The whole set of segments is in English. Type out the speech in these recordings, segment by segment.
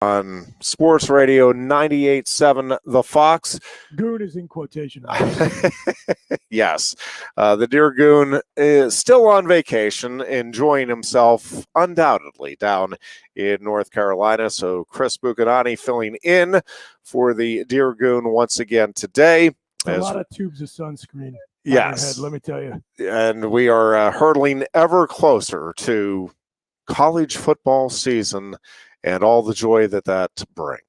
on Sports Radio 98.7 The Fox. Goon is in quotation marks. Yes. The dear Goon is still on vacation, enjoying himself undoubtedly down in North Carolina. So Chris Buchanani filling in for the dear Goon once again today. A lot of tubes of sunscreen. Yes. Head, let me tell you. And we are hurtling ever closer to college football season and all the joy that brings.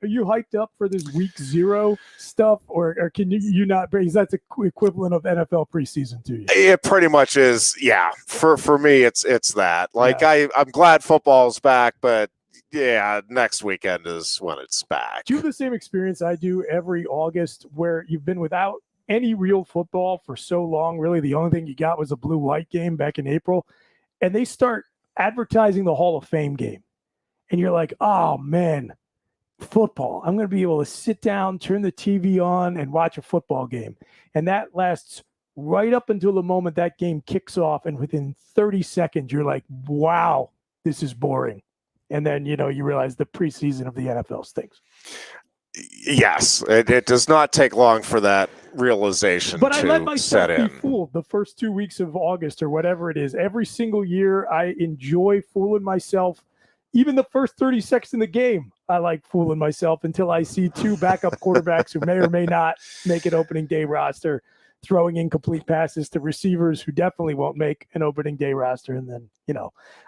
Are you hyped up for this week 0 stuff, or can you not? Because that's the equivalent of NFL preseason to you. It pretty much is, yeah. For me, it's that. Like, yeah. I'm glad football's back, but yeah, next weekend is when it's back. Do you have the same experience I do every August, where you've been without any real football for so long? Really, the only thing you got was a blue-white game back in April, and they start advertising the Hall of Fame game. And you're like, oh, man, football. I'm going to be able to sit down, turn the TV on, and watch a football game. And that lasts right up until the moment that game kicks off. And within 30 seconds, you're like, wow, this is boring. And then, you realize the preseason of the NFL stinks. Yes, it does not take long for that realization but to I let myself set in. Be fooled the first 2 weeks of August or whatever it is. Every single year, I enjoy fooling myself. Even the first 30 seconds in the game, I like fooling myself until I see 2 backup quarterbacks who may or may not make an opening day roster, throwing incomplete passes to receivers who definitely won't make an opening day roster. And then,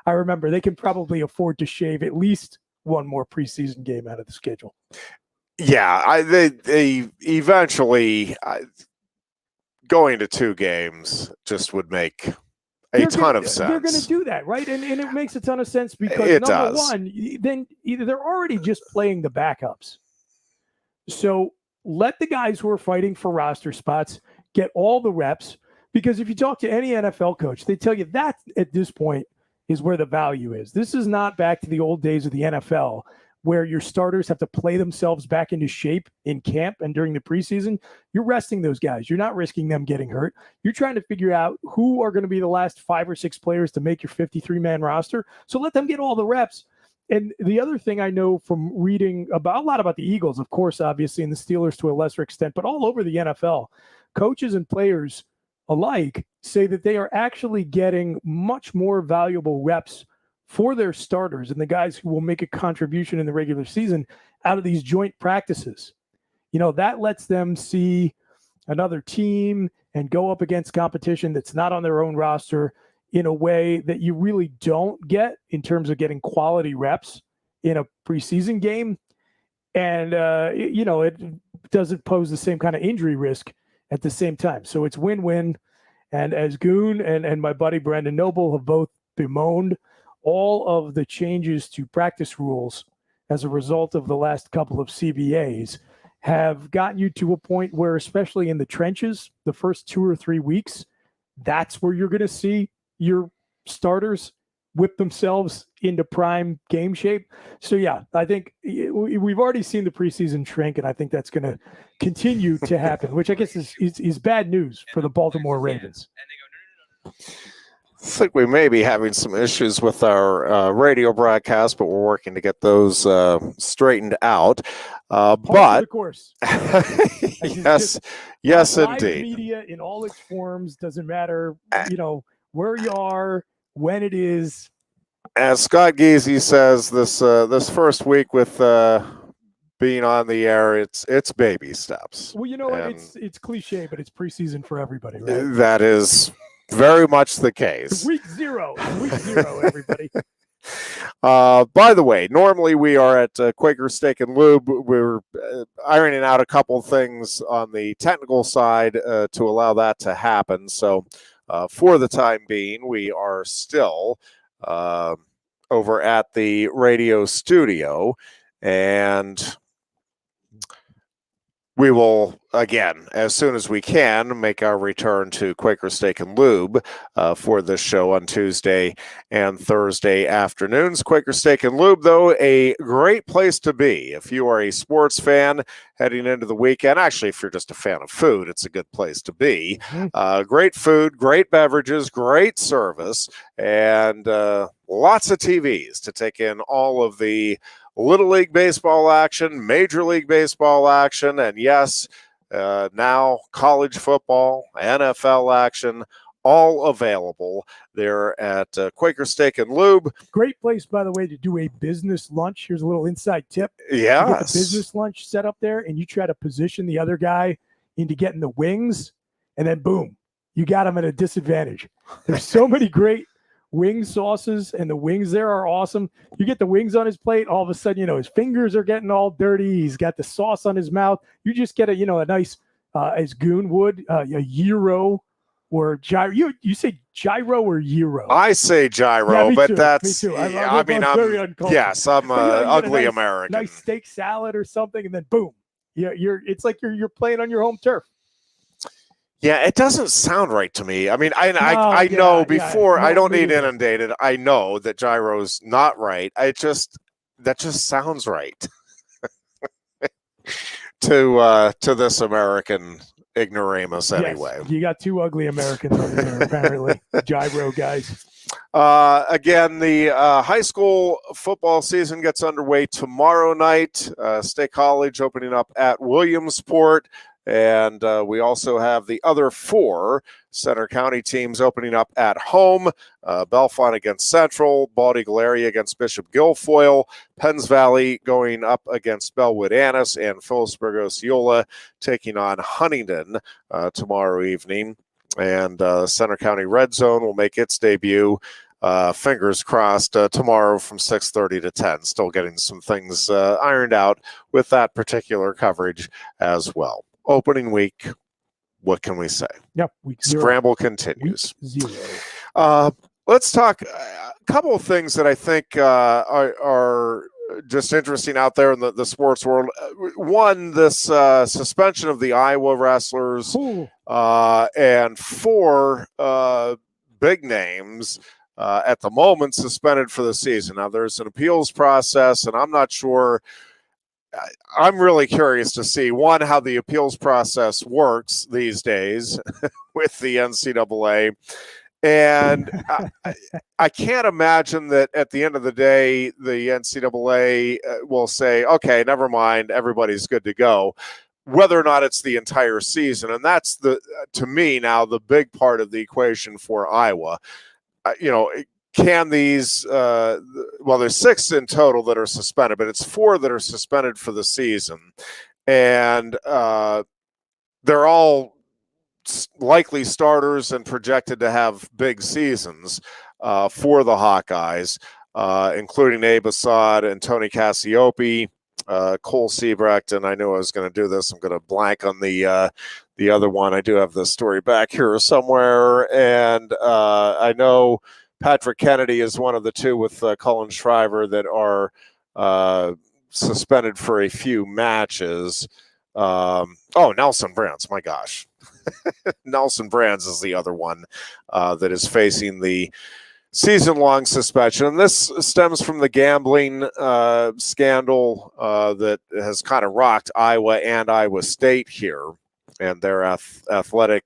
I remember they can probably afford to shave at least one more preseason game out of the schedule. Yeah, they eventually going to 2 games just would make a ton of sense. They're going to do that, right? And it makes a ton of sense because number one, then either they're already just playing the backups. So let the guys who are fighting for roster spots get all the reps, because if you talk to any NFL coach, they tell you that at this point is where the value is. This is not back to the old days of the NFL where your starters have to play themselves back into shape in camp and during the preseason. You're resting those guys. You're not risking them getting hurt. You're trying to figure out who are going to be the last 5 or 6 players to make your 53-man roster. So let them get all the reps. And the other thing I know from reading a lot about the Eagles, of course, obviously, and the Steelers to a lesser extent, but all over the NFL, coaches and players alike say that they are actually getting much more valuable reps for their starters and the guys who will make a contribution in the regular season out of these joint practices. That lets them see another team and go up against competition that's not on their own roster in a way that you really don't get in terms of getting quality reps in a preseason game. And, it doesn't pose the same kind of injury risk at the same time. So it's win-win. And as Goon and my buddy Brandon Noble have both bemoaned, all of the changes to practice rules as a result of the last couple of CBAs have gotten you to a point where, especially in the trenches, the first 2 or 3 weeks, that's where you're going to see your starters whip themselves into prime game shape. So, yeah, I think we've already seen the preseason shrink, and I think that's going to continue to happen, which I guess is bad news for the Baltimore Ravens. I think we may be having some issues with our radio broadcast, but we're working to get those straightened out. But of course, yes, indeed. Media in all its forms, doesn't matter, where you are, when it is. As Scott Geezy says, this first week with being on the air, it's baby steps. Well, it's cliche, but it's preseason for everybody, right? That is very much the case. Week 0, everybody. By the way, normally we are at Quaker Steak and Lube. We're ironing out a couple things on the technical side to allow that to happen. So for the time being, we are still over at the radio studio, and we will, again, as soon as we can, make our return to Quaker Steak and Lube for this show on Tuesday and Thursday afternoons. Quaker Steak and Lube, though, a great place to be. If you are a sports fan heading into the weekend, actually, if you're just a fan of food, it's a good place to be. Great food, great beverages, great service, and lots of TVs to take in all of the Little League Baseball action, Major League Baseball action, and yes, now college football, NFL action, all available there at Quaker Steak and Lube. Great place, by the way, to do a business lunch. Here's a little inside tip. Yes. You get the business lunch set up there, and you try to position the other guy into getting the wings, and then boom, you got him at a disadvantage. There's so many great wing sauces, and the wings there are awesome. You get the wings on his plate, all of a sudden, his fingers are getting all dirty. He's got the sauce on his mouth. You just get a nice, as Goon would, a gyro or gyro. You say gyro or gyro? I say gyro, yeah, but too. that's, me too. I'm very uncomfortable. Yes, I'm an ugly nice, American. Nice steak salad or something, and then boom. It's like you're playing on your home turf. Yeah, it doesn't sound right to me. I mean, I know before I don't need inundated. I know that gyro's not right. That just sounds right to this American ignoramus anyway. Yes, you got two ugly Americans over there, apparently. Gyro guys. Again, the high school football season gets underway tomorrow night. State College opening up at Williamsport. And we also have the other 4 Center County teams opening up at home. Bellefonte against Central, Bald Eagle Area against Bishop Guilfoyle, Penns Valley going up against Bellwood Annis, and Phillipsburg Osceola taking on Huntington tomorrow evening. And Center County Red Zone will make its debut, fingers crossed, tomorrow from 6:30 to 10. Still getting some things ironed out with that particular coverage as well. Opening week, what can we say? Yep, week 0. Scramble continues. Week 0. Let's talk a couple of things that I think are just interesting out there in the sports world. One, this suspension of the Iowa wrestlers, and 4 big names at the moment suspended for the season. Now, there's an appeals process, and I'm not sure. I'm really curious to see, one, how the appeals process works these days with the NCAA. And I can't imagine that at the end of the day, the NCAA will say, okay, never mind, everybody's good to go, whether or not it's the entire season. And that's, to me now, the big part of the equation for Iowa. Can these, there's 6 in total that are suspended, but it's 4 that are suspended for the season. And they're all likely starters and projected to have big seasons for the Hawkeyes, including Abe Assad and Tony Cassiope, Cole Siebrecht, and I knew I was going to do this. I'm going to blank on the other one. I do have the story back here somewhere, and I know Patrick Kennedy is one of the 2 with Cullen Shriver that are suspended for a few matches. Nelson Brands, my gosh. Nelson Brands is the other one that is facing the season-long suspension. And this stems from the gambling scandal that has kind of rocked Iowa and Iowa State here and their athletic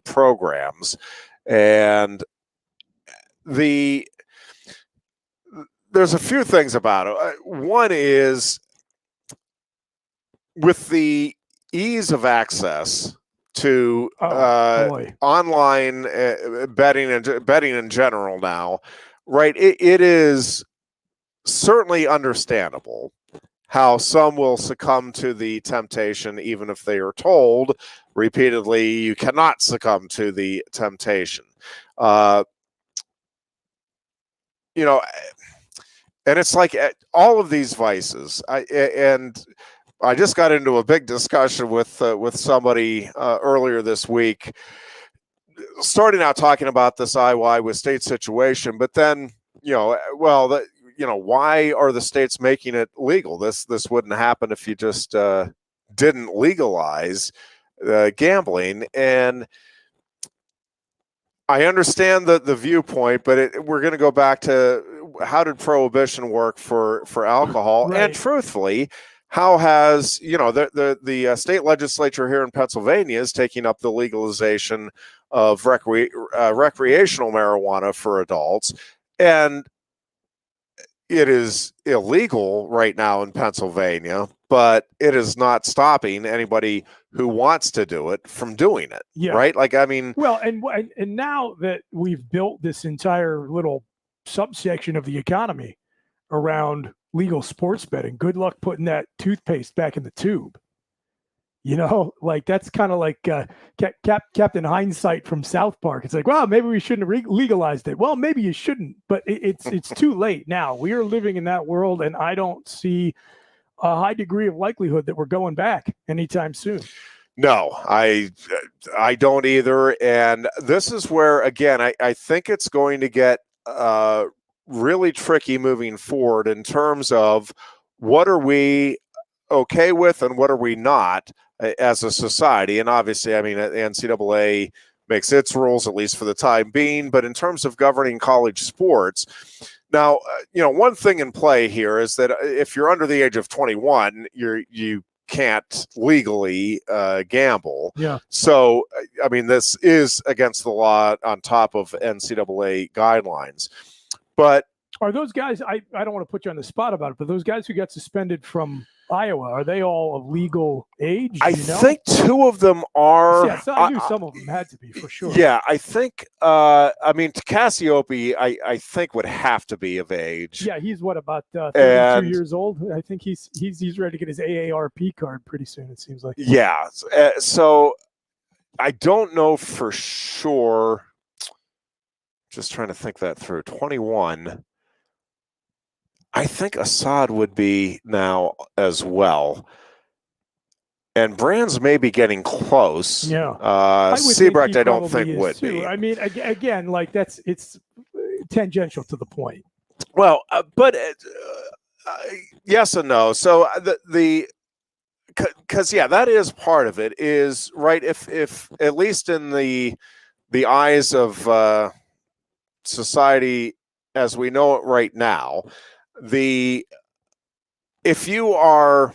programs. And there's a few things about it. One is, with the ease of access to online betting in general now, right? It is certainly understandable how some will succumb to the temptation, even if they are told repeatedly, you cannot succumb to the temptation. And it's like all of these vices. I just got into a big discussion with somebody earlier this week, starting out talking about this Iowa State situation, but then why are the states making it legal? This wouldn't happen if you just didn't legalize gambling. And I understand the viewpoint, but we're going to go back to, how did prohibition work for alcohol? Right. And truthfully, how has the state legislature here in Pennsylvania is taking up the legalization of recreational marijuana for adults, and it is illegal right now in Pennsylvania, but it is not stopping anybody who wants to do it from doing it. Yeah. Right? Like, I mean, well, and now that we've built this entire little subsection of the economy around legal sports betting, good luck putting that toothpaste back in the tube. You know, like that's kind of like Captain Hindsight from South Park. It's like, well, maybe we shouldn't have legalized it. Well, maybe you shouldn't, but it's too late now. We are living in that world, and I don't see a high degree of likelihood that we're going back anytime soon. No, I don't either. And this is where, again, I think it's going to get really tricky moving forward in terms of what are we okay with and what are we not as a society. And obviously, I mean, the NCAA makes its rules, at least for the time being. But in terms of governing college sports, now, one thing in play here is that if you're under the age of 21, you can't legally gamble. Yeah. So, I mean, this is against the law on top of NCAA guidelines. But are those guys, I don't want to put you on the spot about it, but those guys who got suspended from Iowa, are they all of legal age? I think two of them are. Yeah, so I knew some of them had to be for sure. Yeah, I think. I mean, Cassiope, I think would have to be of age. Yeah, he's what, about 32 years old? I think he's ready to get his AARP card pretty soon. It seems like. Yeah, so I don't know for sure. Just trying to think that through. 21. I think Assad would be now as well. And Brands may be getting close. Yeah. Siebrecht, I don't think would too. be. I mean, again, like it's tangential to the point. Well, but yes and no. So because that is part of it. Is right. If at least in the eyes of society as we know it right now, if you are,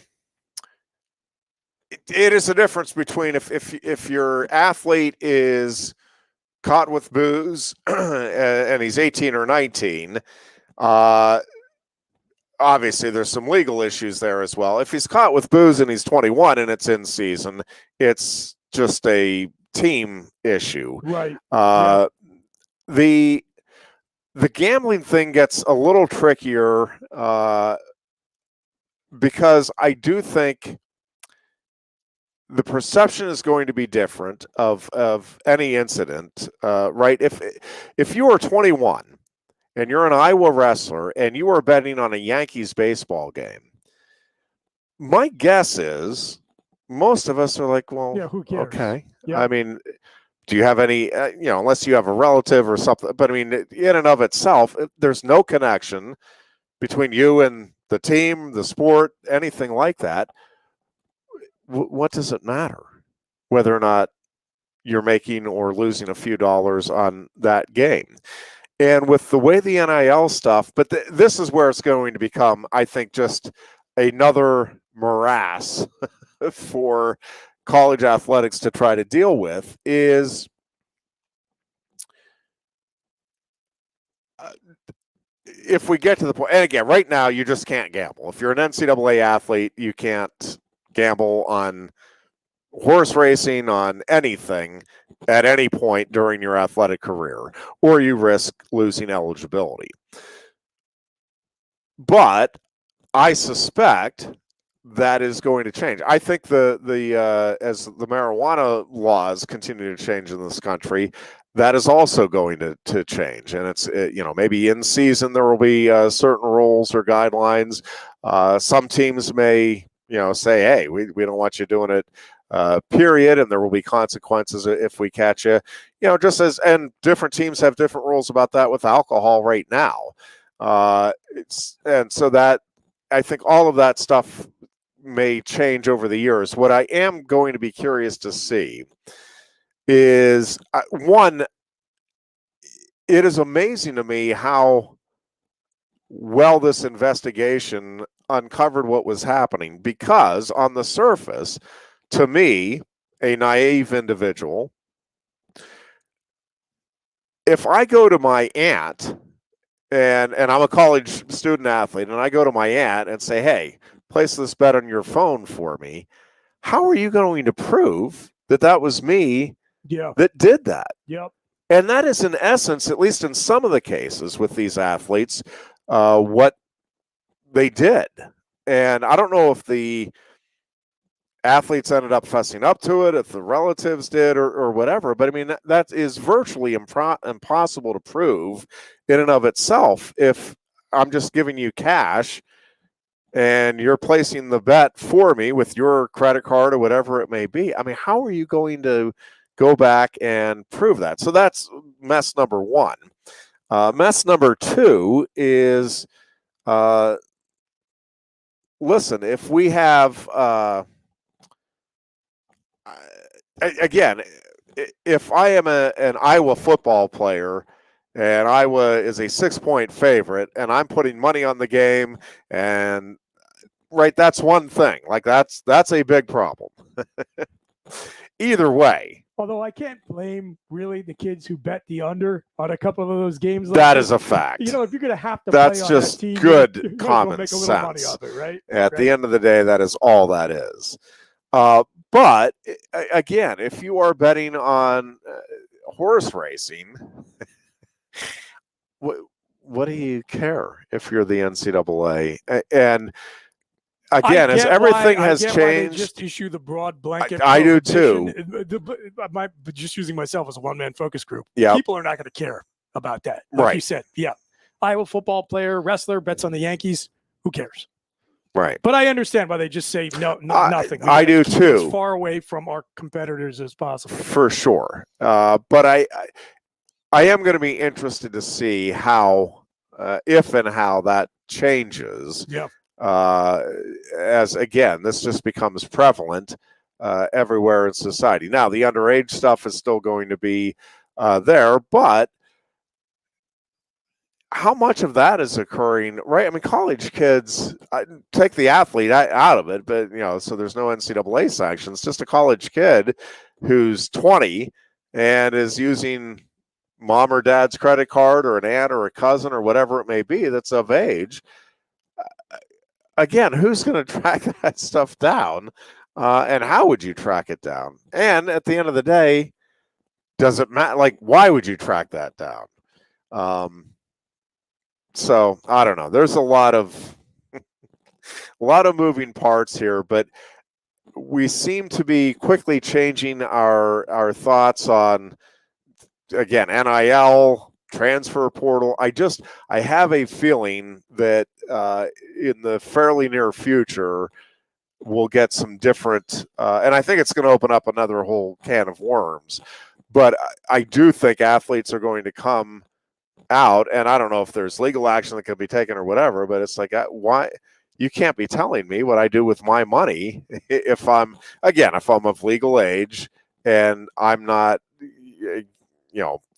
it is a difference between if your athlete is caught with booze and he's 18 or 19, obviously there's some legal issues there as well. If he's caught with booze and he's 21 and it's in season, it's just a team issue. Right. The gambling thing gets a little trickier because I do think the perception is going to be different of any incident, right? If you are 21 and you're an Iowa wrestler and you are betting on a Yankees baseball game, my guess is most of us are like, well, yeah, who cares? Okay. Yeah. I mean, do you have any, unless you have a relative or something, but I mean, in and of itself, there's no connection between you and the team, the sport, anything like that. What does it matter whether or not you're making or losing a few dollars on that game? And with the way the NIL stuff, but this is where it's going to become, I think, just another morass for college athletics to try to deal with is if we get to the point, and again, right now you just can't gamble. If you're an NCAA athlete, you can't gamble on horse racing, on anything at any point during your athletic career, or you risk losing eligibility. But I suspect that is going to change. I think as the marijuana laws continue to change in this country, that is also going to change. And it's maybe in season there will be certain rules or guidelines. Some teams may say, hey, we don't want you doing it, period, and there will be consequences if we catch you. And different teams have different rules about that with alcohol right now. And so that I think all of that stuff may change over the years. What I am going to be curious to see is one, it is amazing to me how well this investigation uncovered what was happening, because on the surface, to me, a naive individual, if I go to my aunt and I'm a college student athlete, and I go to my aunt and say, hey, place this bet on your phone for me. How are you going to prove that that was me that did that? Yep. And that is, in essence, at least in some of the cases with these athletes, what they did. And I don't know if the athletes ended up fessing up to it, if the relatives did or whatever, but I mean, that is virtually impossible to prove in and of itself. If I'm just giving you cash and you're placing the bet for me with your credit card or whatever it may be, I mean, how are you going to go back and prove that? So that's mess number one. Mess number two is, listen, if we have, again, if I am an Iowa football player and Iowa is a 6-point favorite and I'm putting money on the game, and right, that's one thing. Like that's a big problem. Either way. Although I can't blame really the kids who bet the under on a couple of those games. Like that is a fact. You know, if you're going to have to that's play just on that team, good common make a little sense. money off it, right? At the end of the day, that is all that is. But again, if you are betting on horse racing, what do you care if you're the NCAA? And again, as everything has changed, why they just issue the broad blanket. I do too. Just using myself as a one-man focus group. Yep. People are not going to care about that. Like you said, Iowa football player, wrestler bets on the Yankees. Who cares? Right. But I understand why they just say nothing. I do too. As far away from our competitors as possible. For sure. But I am going to be interested to see how, if and how that changes. Yeah. As again, this just becomes prevalent everywhere in society. Now, the underage stuff is still going to be there, but how much of that is occurring, right? I mean, college kids, take the athlete out of it, but, so there's no NCAA sanctions, just a college kid who's 20 and is using mom or dad's credit card or an aunt or a cousin or whatever it may be that's of age. Again, who's going to track that stuff down? And how would you track it down? And at the end of the day, does it matter? Like, why would you track that down? So I don't know. There's a lot of moving parts here, but we seem to be quickly changing our thoughts on, again, NIL, transfer portal. I have a feeling that in the fairly near future we'll get some different, and I think it's going to open up another whole can of worms. But I do think athletes are going to come out, and I don't know if there's legal action that can be taken or whatever, but it's like, why? You can't be telling me what I do with my money if I'm of legal age and I'm not,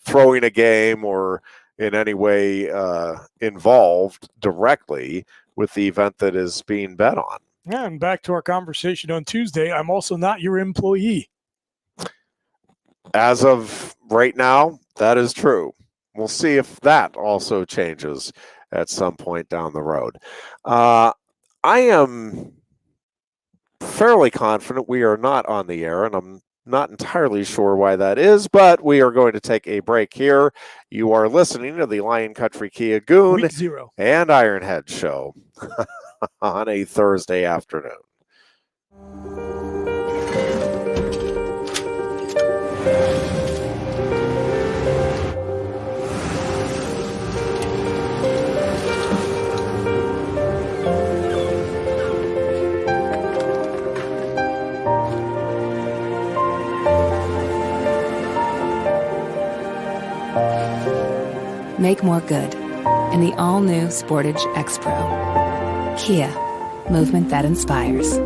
throwing a game or in any way involved directly with the event that is being bet on. Yeah, and back to our conversation on Tuesday, I'm also not your employee. As of right now, that is true. We'll see if that also changes at some point down the road. I am fairly confident we are not on the air, and I'm not entirely sure why that is, but we are going to take a break here. You are listening to the Lion Country Kia Goon and Ironhead show on a Thursday afternoon. Make more good in the all-new Sportage X-Pro. Kia, movement that inspires.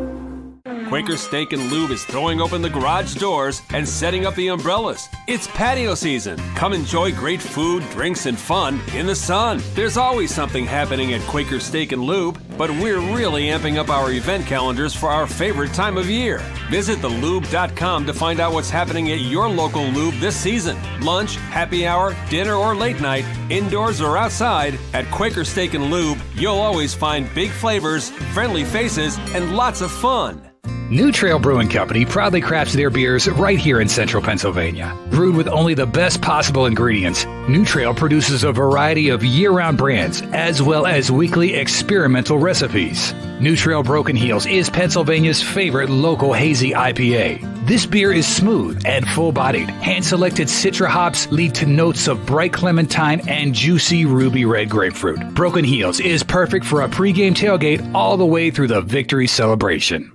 Quaker Steak and Lube is throwing open the garage doors and setting up the umbrellas. It's patio season. Come enjoy great food, drinks, and fun in the sun. There's always something happening at Quaker Steak and Lube, but we're really amping up our event calendars for our favorite time of year. Visit thelube.com to find out what's happening at your local Lube this season. Lunch, happy hour, dinner, or late night, indoors or outside, at Quaker Steak and Lube, you'll always find big flavors, friendly faces, and lots of fun. New Trail Brewing Company proudly crafts their beers right here in central Pennsylvania. Brewed with only the best possible ingredients, New Trail produces a variety of year-round brands as well as weekly experimental recipes. New Trail Broken Heels is Pennsylvania's favorite local hazy IPA. This beer is smooth and full-bodied. Hand-selected Citra hops lead to notes of bright clementine and juicy ruby red grapefruit. Broken Heels is perfect for a pregame tailgate all the way through the victory celebration.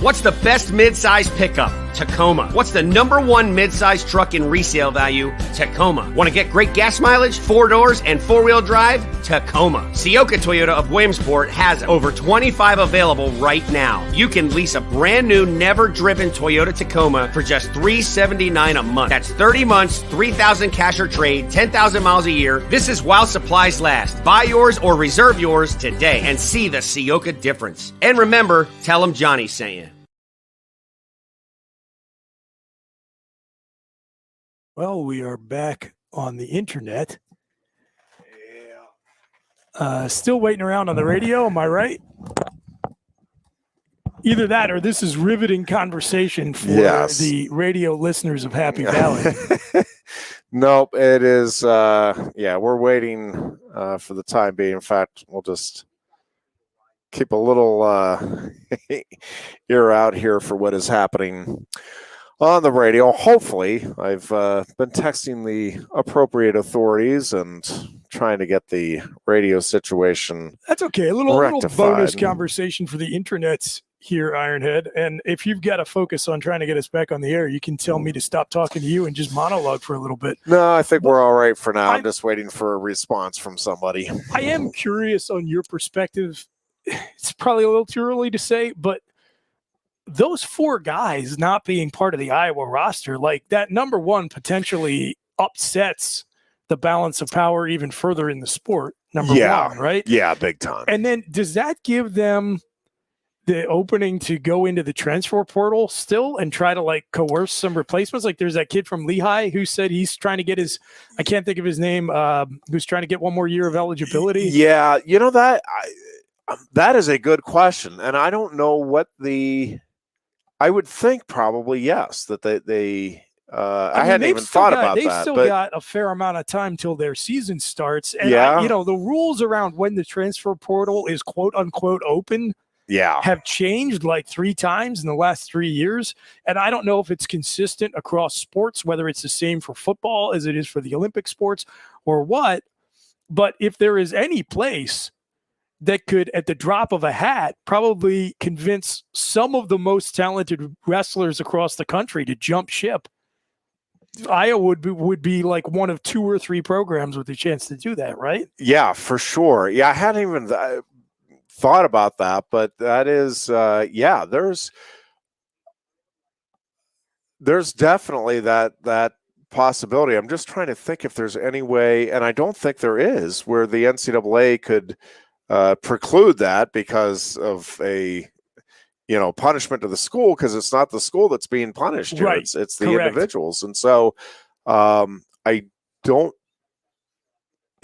What's the best mid-size pickup? Tacoma. What's the #1 mid-size truck in resale value? Tacoma. Want to get great gas mileage, 4 doors, and 4-wheel drive? Tacoma. Sioka Toyota of Williamsport has over 25 available right now. You can lease a brand new, never-driven Toyota Tacoma for just $379 a month. That's 30 months, $3,000 cash or trade, 10,000 miles a year. This is while supplies last. Buy yours or reserve yours today and see the Sioka difference. And remember, tell them Johnny sent you. Well, we are back on the internet. Still waiting around on the radio, am I right? Either that or this is riveting conversation for the radio listeners of Happy Valley. Nope, it is. We're waiting for the time being. In fact, we'll just keep a little ear out here for what is happening on the radio. Hopefully, I've been texting the appropriate authorities and trying to get the radio situation. That's okay. A little bonus conversation for the internets here, Ironhead. And if you've got to focus on trying to get us back on the air, you can tell me to stop talking to you and just monologue for a little bit. No, I think we're all right for now. I'm just waiting for a response from somebody. I am curious on your perspective. It's probably a little too early to say, but those 4 guys not being part of the Iowa roster, like that #1 potentially upsets the balance of power even further in the sport. Number 1, right? Yeah, big time. And then does that give them the opening to go into the transfer portal still and try to like coerce some replacements? Like there's that kid from Lehigh who said he's trying to get his, I can't think of his name, who's trying to get 1 more year of eligibility. Yeah, you know that is a good question. And I don't know what I would think probably yes, that they I hadn't even thought about that. They've still got a fair amount of time till their season starts. And the rules around when the transfer portal is quote unquote open have changed like 3 times in the last 3 years. And I don't know if it's consistent across sports, whether it's the same for football as it is for the Olympic sports or what. But if there is any place that could, at the drop of a hat, probably convince some of the most talented wrestlers across the country to jump ship, Iowa would be like one of 2 or 3 programs with a chance to do that, right? Yeah, for sure. Yeah, I hadn't even thought about that, but that is, there's definitely that possibility. I'm just trying to think if there's any way, and I don't think there is, where the NCAA could preclude that because of a punishment to the school, because it's not the school that's being punished here. Right. It's the individuals. And so I don't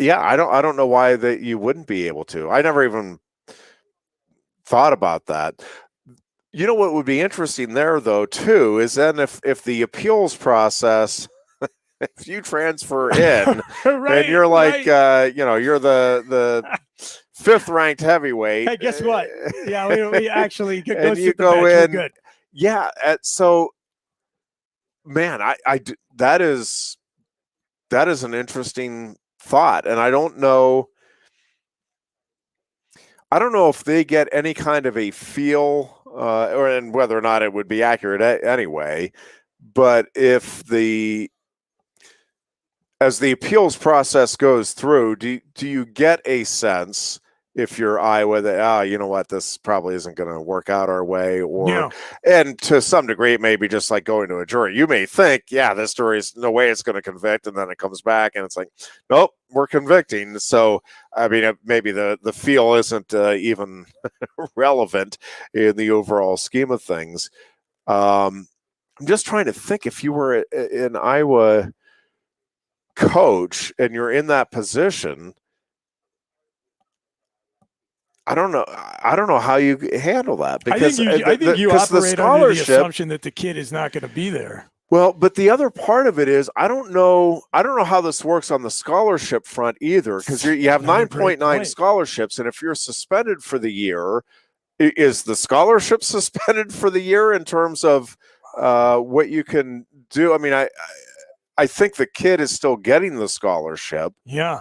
know why that you wouldn't be able to. I never even thought about that. You know what would be interesting there though too is then if the appeals process, if you transfer in and you're like you're the 5th ranked heavyweight. Hey, guess what? Yeah, we actually and you go in. Good. Yeah, so man, that is an interesting thought, and I don't know if they get any kind of a feel, and whether or not it would be accurate anyway. But as the appeals process goes through, do you get a sense if you're Iowa, that you know what, this probably isn't going to work out our way, and to some degree, it may be just like going to a jury. You may think, this jury is no way it's going to convict, and then it comes back and it's like, nope, we're convicting. So, I mean, maybe the feel isn't even relevant in the overall scheme of things. I'm just trying to think, if you were an Iowa coach and you're in that position, I don't know how you handle that, because I think you operate under the assumption that the kid is not going to be there. Well, but the other part of it is, I don't know how this works on the scholarship front either, because you have 9.9 scholarships, and if you're suspended for the year, is the scholarship suspended for the year in terms of what you can do? I mean, I think the kid is still getting the scholarship. Yeah.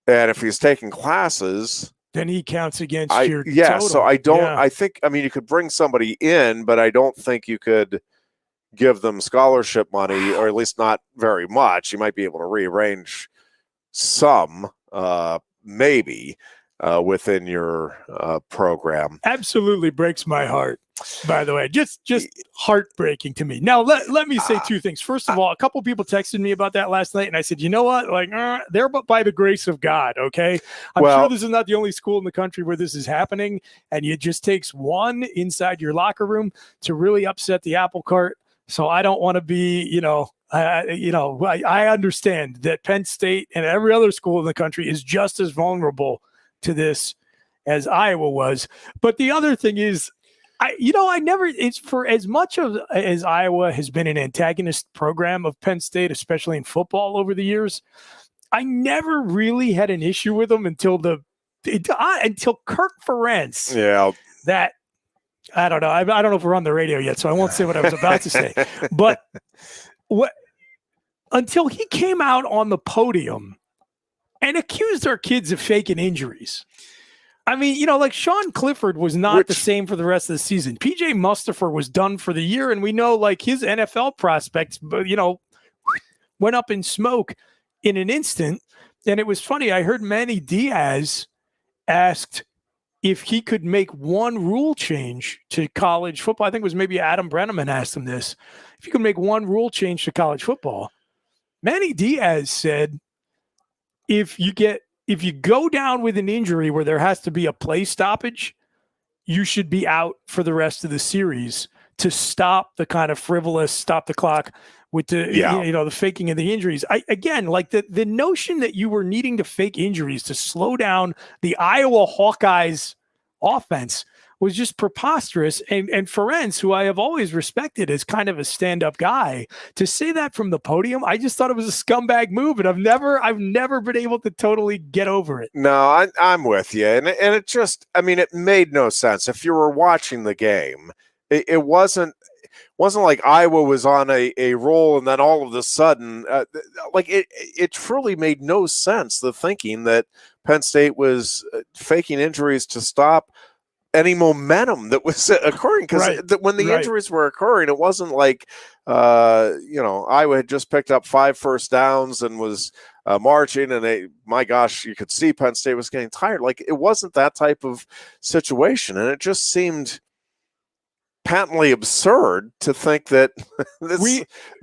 And if he's taking classes, then he counts against your total. So I don't I think, I mean, you could bring somebody in, but I don't think you could give them scholarship money, or at least not very much. You might be able to rearrange some, maybe, within your program. Absolutely breaks my heart, by the way. Just heartbreaking to me. Now, let me say two things. First of all, a couple people texted me about that last night, and I said, you know what? Like, they're but by the grace of God, okay? I'm sure this is not the only school in the country where this is happening, and it just takes one inside your locker room to really upset the apple cart. So I don't want to be, I understand that Penn State and every other school in the country is just as vulnerable to this as Iowa was. But the other thing is, it's for as much as Iowa has been an antagonist program of Penn State, especially in football over the years, I never really had an issue with them until Kirk Ferentz. Yeah. That, I don't know. I don't know if we're on the radio yet, so I won't say what I was about to say. But until he came out on the podium and accused our kids of faking injuries. I mean, like Sean Clifford was not the same for the rest of the season. PJ Mustipher was done for the year, and we know like his NFL prospects, went up in smoke in an instant. And it was funny. I heard Manny Diaz asked if he could make one rule change to college football. I think it was maybe Adam Brenneman asked him this. If you could make one rule change to college football, Manny Diaz said, if you go down with an injury where there has to be a play stoppage, you should be out for the rest of the series to stop the kind of frivolous stop the clock with the the faking of the injuries. The notion that you were needing to fake injuries to slow down the Iowa Hawkeyes offense was just preposterous. And Ferentz, who I have always respected as kind of a stand-up guy, to say that from the podium, I just thought it was a scumbag move, and I've never been able to totally get over it. No, I'm with you. And it just, I mean, it made no sense. If you were watching the game, it wasn't like Iowa was on a roll and then all of a sudden, it truly made no sense, the thinking that Penn State was faking injuries to stop any momentum that was occurring. Because when the injuries were occurring, it wasn't like, Iowa had just picked up 5 first downs and was marching, and my gosh, you could see Penn State was getting tired. Like, it wasn't that type of situation. And it just seemed patently absurd to think that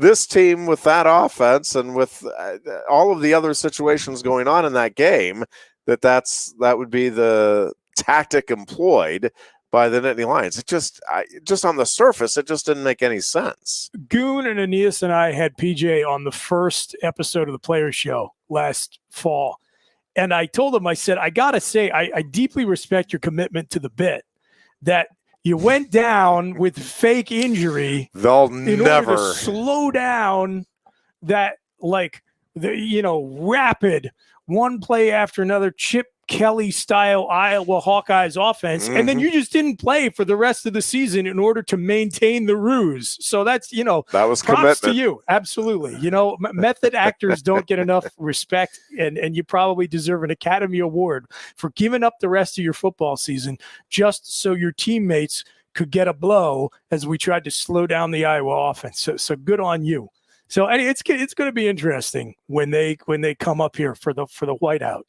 this team with that offense and with all of the other situations going on in that game, that would be the tactic employed by the Nittany Lions. It just on the surface, it just didn't make any sense. Goon and Aeneas and I had PJ on the first episode of the Players Show last fall. And I told him, I said, I got to say, I deeply respect your commitment to the bit that you went down with fake injury. In order to slow down that, rapid one play after another Chip Kelly style Iowa Hawkeyes offense. Mm-hmm. And then you just didn't play for the rest of the season in order to maintain the ruse. So that's, that was props commitment to you. Absolutely. Method actors don't get enough respect, and you probably deserve an Academy Award for giving up the rest of your football season just so your teammates could get a blow as we tried to slow down the Iowa offense. So good on you. So it's going to be interesting when they come up here for the whiteout.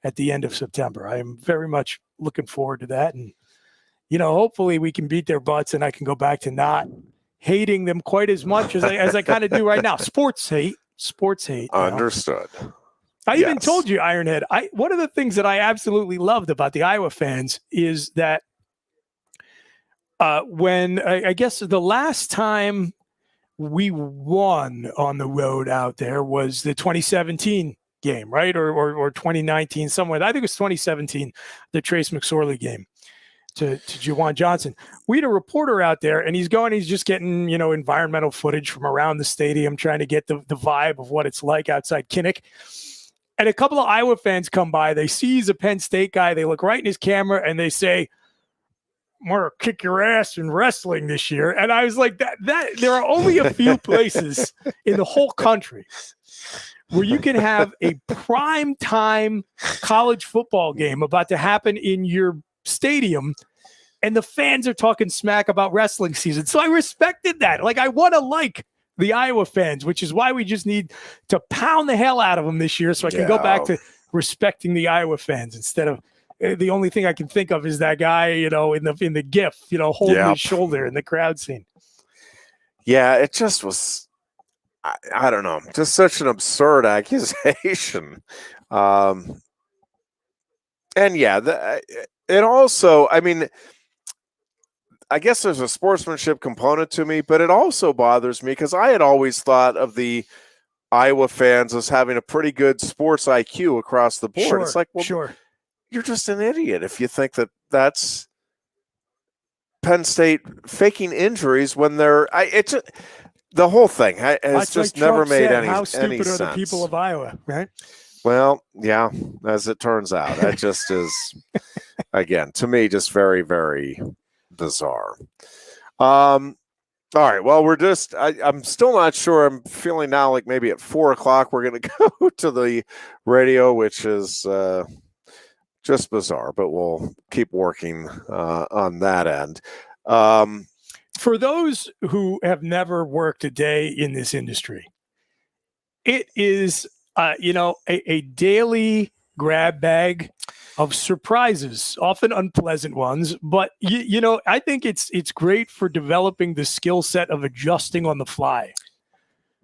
at the end of September. I am very much looking forward to that. And, hopefully we can beat their butts and I can go back to not hating them quite as much as I kind of do right now. Sports hate. Understood. I even told you, Ironhead, one of the things that I absolutely loved about the Iowa fans is that when I guess the last time we won on the road out there was the 2017 game, right? Or 2019, somewhere. I think it was 2017, the Trace McSorley game to Juwan Johnson. We had a reporter out there, and he's just getting, environmental footage from around the stadium, trying to get the vibe of what it's like outside Kinnick. And a couple of Iowa fans come by. They see he's a Penn State guy. They look right in his camera, and they say, "I'm gonna kick your ass in wrestling this year." And I was like, that there are only a few places in the whole country where you can have a prime time college football game about to happen in your stadium, and the fans are talking smack about wrestling season. So I respected that. Like, I want to like the Iowa fans, which is why we just need to pound the hell out of them this year so I can go back to respecting the Iowa fans instead of the only thing I can think of is that guy, in the GIF, holding his shoulder in the crowd scene. Yeah, it just was, I don't know, just such an absurd accusation. And it also, I guess there's a sportsmanship component to me, but it also bothers me because I had always thought of the Iowa fans as having a pretty good sports IQ across the board. Sure, it's like, well, you're just an idiot if you think that that's Penn State faking injuries when they're the whole thing has just like never Trump made said, any how stupid any are sense. The people of Iowa, right? Well, yeah, as it turns out, that just is, again, to me, just very, very bizarre. All right. Well, I'm still not sure. I'm feeling now like maybe at 4:00 we're going to go to the radio, which is just bizarre, but we'll keep working on that end. For those who have never worked a day in this industry, it is, a daily grab bag of surprises, often unpleasant ones. But, I think it's great for developing the skill set of adjusting on the fly.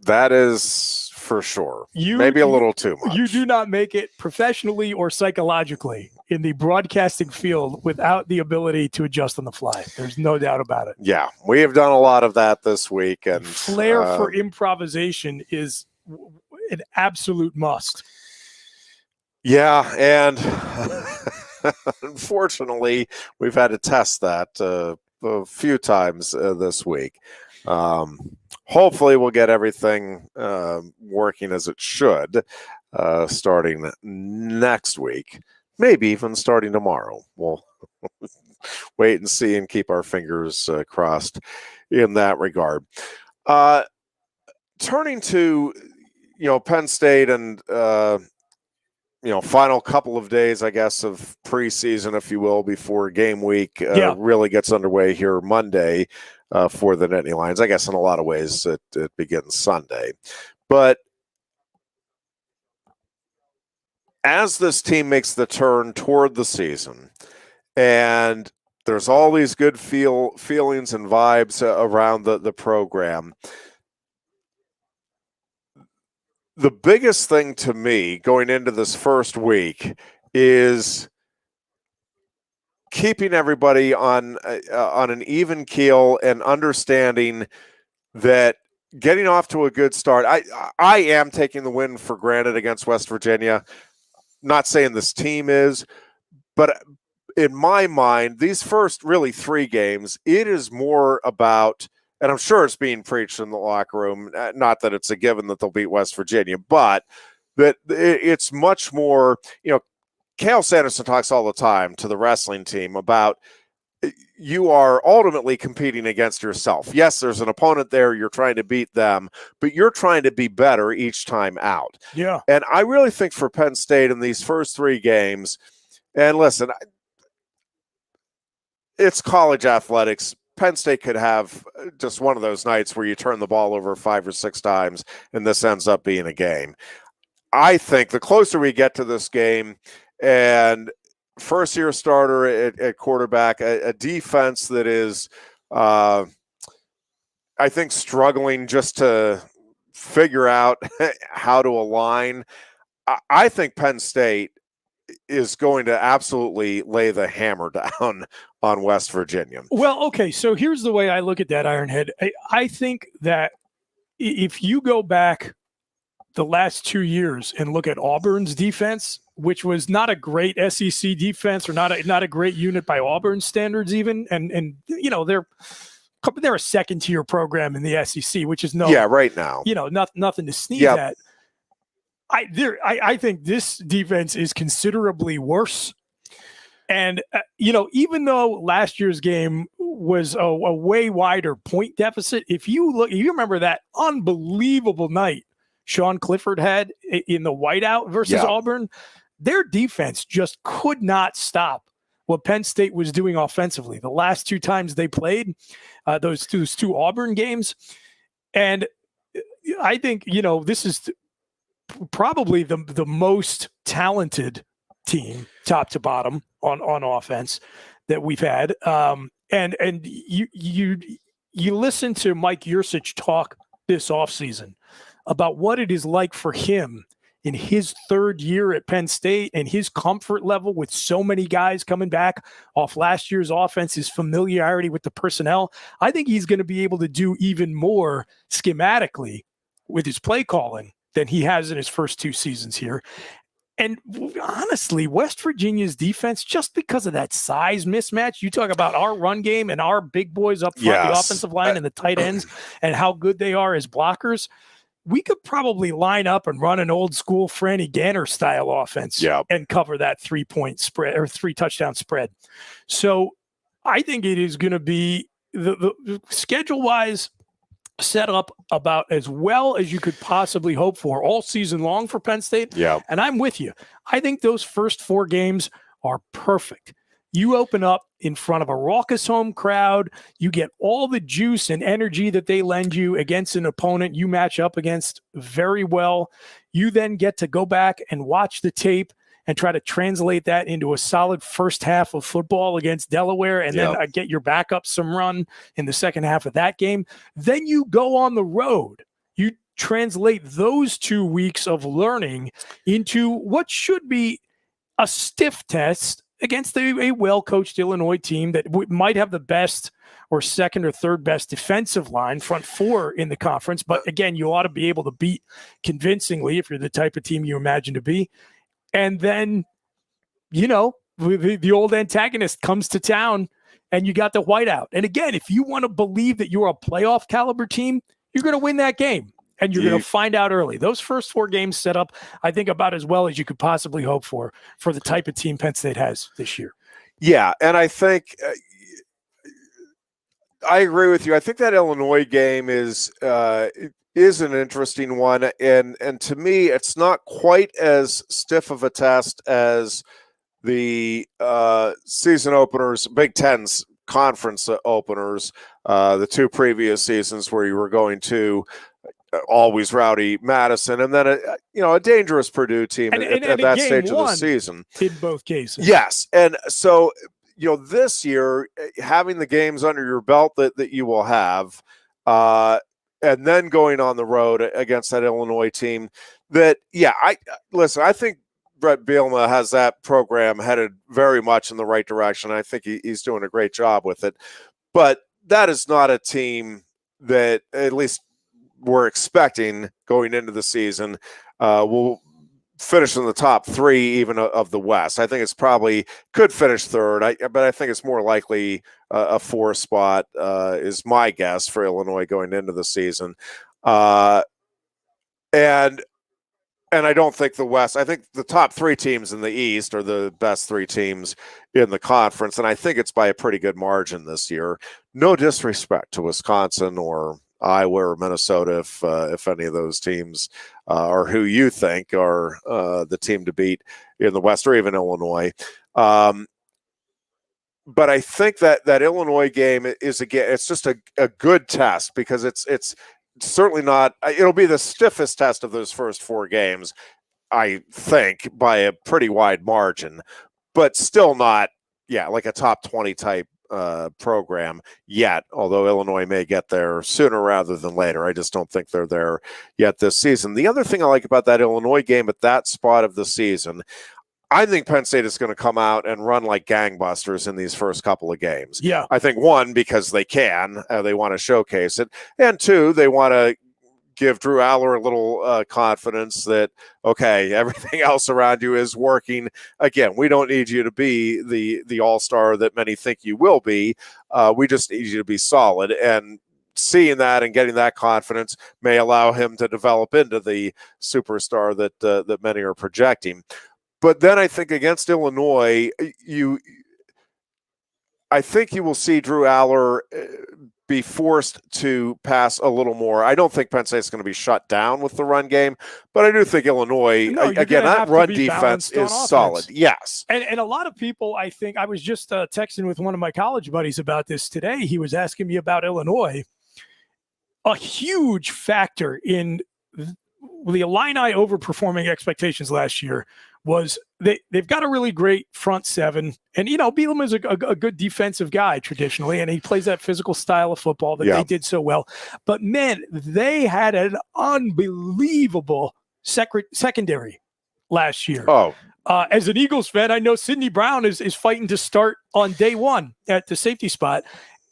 That is for sure. Maybe a little too much. You do not make it professionally or psychologically in the broadcasting field without the ability to adjust on the fly. There's no doubt about it. Yeah, we have done a lot of that this week. And flair for improvisation is an absolute must. Yeah, and unfortunately, we've had to test that a few times this week. Hopefully, we'll get everything working as it should starting next week, maybe even starting tomorrow. We'll wait and see and keep our fingers crossed in that regard. Turning to Penn State and final couple of days, I guess, of preseason, if you will, before game week really gets underway here Monday for the Nittany Lions. I guess in a lot of ways it begins Sunday. But as this team makes the turn toward the season, and there's all these good feelings and vibes around the program, the biggest thing to me going into this first week is keeping everybody on an even keel and understanding that getting off to a good start. I am taking the win for granted against West Virginia. Not saying this team is, but in my mind, these first really 3 games, it is more about, and I'm sure it's being preached in the locker room, not that it's a given that they'll beat West Virginia, but that it's much more, Cale Sanderson talks all the time to the wrestling team about you are ultimately competing against yourself. Yes, there's an opponent there. You're trying to beat them, but you're trying to be better each time out. Yeah. And I really think for Penn State in these first 3 games, and listen, it's college athletics. Penn State could have just one of those nights where you turn the ball over 5 or 6 times and this ends up being a game. I think the closer we get to this game and first-year starter at quarterback, a defense that is, I think, struggling just to figure out how to align. I think Penn State is going to absolutely lay the hammer down on West Virginia. Well, okay, so here's the way I look at that, Ironhead. I think that if you go back the last 2 years and look at Auburn's defense, which was not a great SEC defense or not a great unit by Auburn standards even, and you know, they're a second-tier program in the SEC, which is right now, you know, nothing to sneeze at. I think this defense is considerably worse. And, you know, even though last year's game was a way wider point deficit, if you remember that unbelievable night Sean Clifford had in the whiteout versus Auburn, their defense just could not stop what Penn State was doing offensively the last 2 times they played those two Auburn games. And I think, you know, this is probably the most talented team top to bottom on offense that we've had. And you listen to Mike Yursich talk this offseason about what it is like for him in his 3rd year at Penn State and his comfort level with so many guys coming back off last year's offense, his familiarity with the personnel. I think he's going to be able to do even more schematically with his play calling than he has in his first 2 seasons here. And honestly, West Virginia's defense, just because of that size mismatch, you talk about our run game and our big boys up front, the offensive line and the tight ends, and how good they are as blockers, we could probably line up and run an old school Franny Ganner style offense and cover that 3-point spread or 3 touchdown spread. So I think it is going to be the schedule wise set up about as well as you could possibly hope for all season long for Penn State. Yeah. And I'm with you. I think those first 4 games are perfect. You open up in front of a raucous home crowd. You get all the juice and energy that they lend you against an opponent you match up against very well. You then get to go back and watch the tape and try to translate that into a solid first half of football against Delaware, and then get your backup some run in the second half of that game. Then you go on the road. You translate those 2 weeks of learning into what should be a stiff test against a well-coached Illinois team that might have the best or second or third best defensive line, front 4 in the conference. But again, you ought to be able to beat convincingly if you're the type of team you imagine to be. And then, you know, the old antagonist comes to town and you got the whiteout. And again, if you want to believe that you're a playoff caliber team, you're going to win that game. And you're going to find out early. Those first 4 games set up, I think, about as well as you could possibly hope for the type of team Penn State has this year. Yeah, and I think I agree with you. I think that Illinois game is an interesting one, and to me, it's not quite as stiff of a test as the season openers, Big Ten's conference openers, the 2 previous seasons where you were going to always rowdy Madison, and then a dangerous Purdue team at that stage of the season. In both cases, yes, and so this year, having the games under your belt that you will have, and then going on the road against that Illinois team. I think Brett Bielema has that program headed very much in the right direction. I think he's doing a great job with it, but that is not a team that, at least we're expecting going into the season, will finish in the top 3 even of the West. I think it's probably could finish 3rd, but I think it's more likely a 4 spot is my guess for Illinois going into the season. And I don't think the West, I think the top 3 teams in the East are the best 3 teams in the conference, and I think it's by a pretty good margin this year. No disrespect to Wisconsin or Iowa or Minnesota, if any of those teams are who you think are the team to beat in the West, or even Illinois. But I think that Illinois game is, again, it's just a good test, because it's certainly not. It'll be the stiffest test of those first 4 games. I think, by a pretty wide margin, but still not, like a top 20 type program yet, although Illinois may get there sooner rather than later. I just don't think they're there yet this season. The other thing I like about that Illinois game at that spot of the season, I think Penn State is going to come out and run like gangbusters in these first couple of games. Yeah. I think, one, because they can, they want to showcase it, and two, they want to give Drew Aller a little confidence that, okay, everything else around you is working. Again, we don't need you to be the all-star that many think you will be. We just need you to be solid. And seeing that and getting that confidence may allow him to develop into the superstar that many are projecting. But then I think against Illinois, I think you will see Drew Aller be forced to pass a little more. I don't think Penn State's going to be shut down with the run game, but I do think Illinois, again, that run defense is solid. Yes. And a lot of people, I think, I was just texting with one of my college buddies about this today. He was asking me about Illinois. A huge factor in the Illini overperforming expectations last year was they've got a really great front seven. And, Bielema is a good defensive guy traditionally, and he plays that physical style of football that they did so well. But, man, they had an unbelievable secondary last year. Oh. As an Eagles fan, I know Sidney Brown is fighting to start on day one at the safety spot,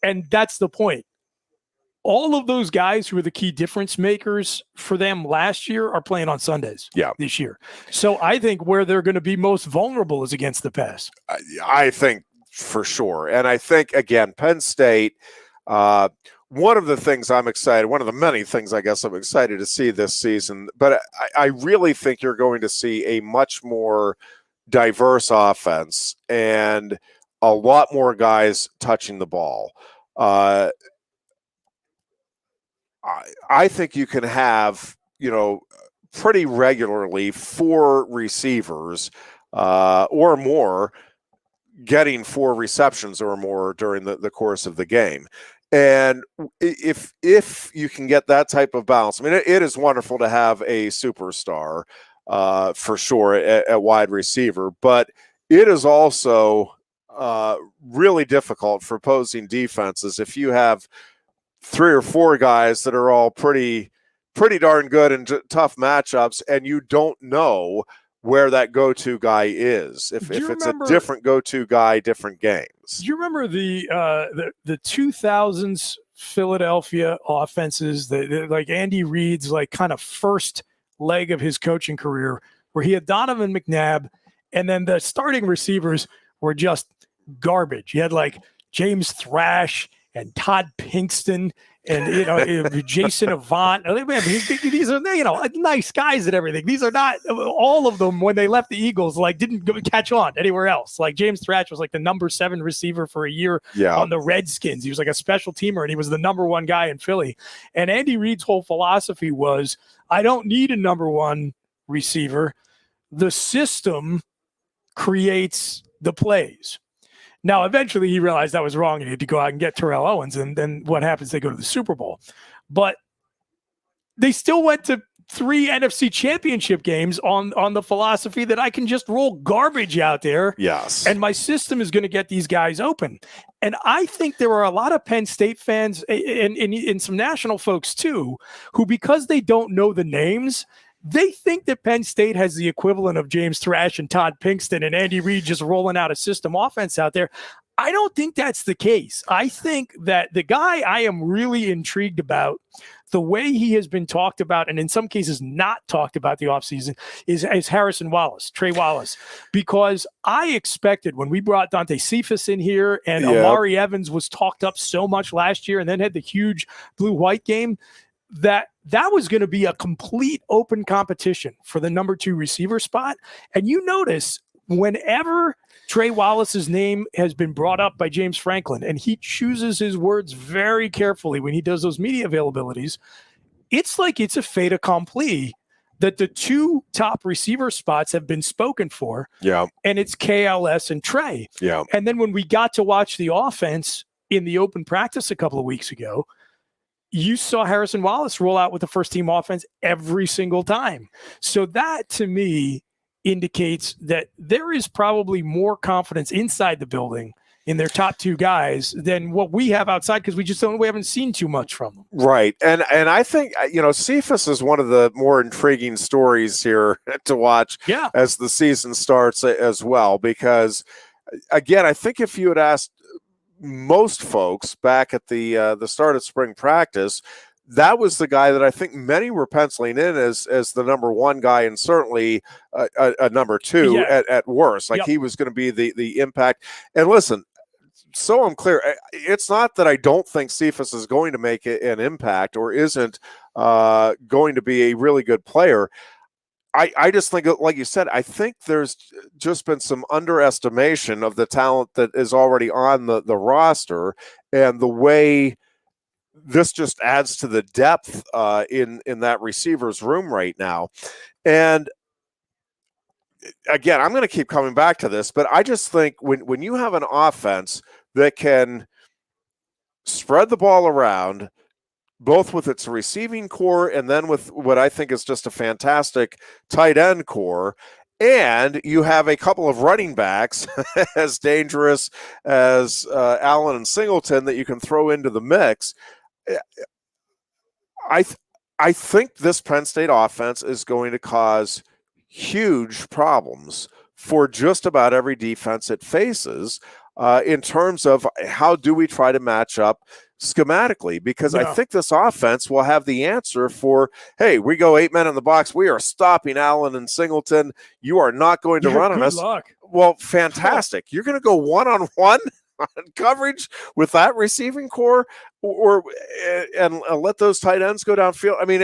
and that's the point. All of those guys who were the key difference makers for them last year are playing on Sundays this year. So I think where they're going to be most vulnerable is against the pass. I think for sure. And I think, again, Penn State, one of the things I'm excited, one of the many things I guess I'm excited to see this season, but I really think you're going to see a much more diverse offense and a lot more guys touching the ball. I think you can have, pretty regularly 4 receivers or more getting 4 receptions or more during the course of the game. And if you can get that type of balance, I mean, it is wonderful to have a superstar for sure at wide receiver, but it is also really difficult for opposing defenses if you have 3 or 4 guys that are all pretty darn good in tough matchups, and you don't know where that go-to guy is. If it's a different go-to guy, different games. Do you remember the 2000s Philadelphia offenses, like Andy Reid's kind of first leg of his coaching career, where he had Donovan McNabb, and then the starting receivers were just garbage. You had James Thrash and Todd Pinkston and, Jason Avant. These are, nice guys and everything. These are not, all of them, when they left the Eagles, didn't catch on anywhere else. James Thrash was the number 7 receiver for a year on the Redskins. He was a special teamer, and he was the number 1 guy in Philly. And Andy Reid's whole philosophy was, I don't need a number 1 receiver. The system creates the plays. Now, eventually he realized that was wrong and he had to go out and get Terrell Owens, and then what happens? They go to the Super Bowl. But they still went to 3 NFC championship games on the philosophy that I can just roll garbage out there. Yes. And my system is going to get these guys open. And I think there are a lot of Penn State fans and some national folks too, who, because they don't know the names, they think that Penn State has the equivalent of James Thrash and Todd Pinkston and Andy Reid just rolling out a system offense out there. I don't think that's the case. I think that the guy I am really intrigued about, the way he has been talked about, and in some cases not talked about the offseason, is Harrison Wallace, Trey Wallace, because I expected when we brought Dante Cephas in here and Amari Evans was talked up so much last year and then had the huge blue-white game, that was going to be a complete open competition for the number 2 receiver spot. And you notice whenever Trey Wallace's name has been brought up by James Franklin, and he chooses his words very carefully when he does those media availabilities, it's it's a fait accompli that the 2 top receiver spots have been spoken for. Yeah. And it's KLS and Trey. Yeah. And then when we got to watch the offense in the open practice a couple of weeks ago, you saw Harrison Wallace roll out with the first team offense every single time. So that to me indicates that there is probably more confidence inside the building in their top two guys than what we have outside, because we haven't seen too much from them. Right. And I think, Cephas is one of the more intriguing stories here to watch as the season starts as well, because again, I think if you had asked most folks back at the start of spring practice, that was the guy that I think many were penciling in as the number one guy, and certainly a number two at worst. Like he was going to be the impact. And listen, so I'm clear, it's not that I don't think Cephas is going to make an impact or isn't going to be a really good player. I just think, like you said, I think there's just been some underestimation of the talent that is already on the roster, and the way this just adds to the depth in that receivers room right now. And again, I'm going to keep coming back to this, but I just think when you have an offense that can spread the ball around, both with its receiving core and then with what I think is just a fantastic tight end core, and you have a couple of running backs as dangerous as Allen and Singleton that you can throw into the mix, I think this Penn State offense is going to cause huge problems for just about every defense it faces in terms of how do we try to match up schematically, because I think this offense will have the answer for, hey, we go 8 men in the box. We are stopping Allen and Singleton. You are not going to run on us. Luck. Well, fantastic. You're going to go one-on-one on coverage with that receiving core and let those tight ends go downfield. I mean,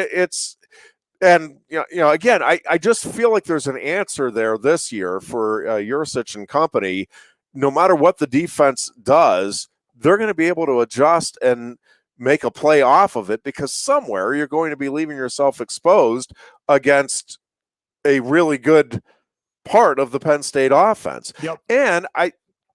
again, I just feel like there's an answer there this year for Yurcich and company. No matter what the defense does, they're going to be able to adjust and make a play off of it, because somewhere you're going to be leaving yourself exposed against a really good part of the Penn State offense. And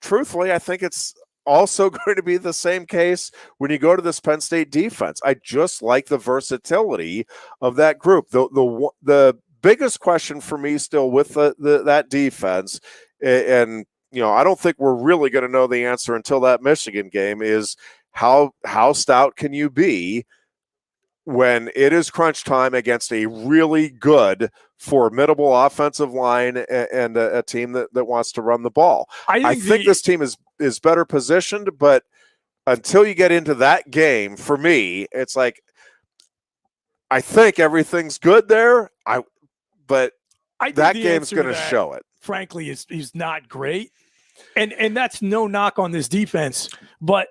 truthfully, I think it's also going to be the same case when you go to this Penn State defense. I just like the versatility of that group. The biggest question for me still with that defense, and I don't think we're really going to know the answer until that Michigan game, is how stout can you be when it is crunch time against a really good, formidable offensive line and a team that wants to run the ball. I think this team is better positioned, but until you get into that game, for me, it's like, I think everything's good there, but that game's going to show it. Frankly, he's not great. And that's no knock on this defense, but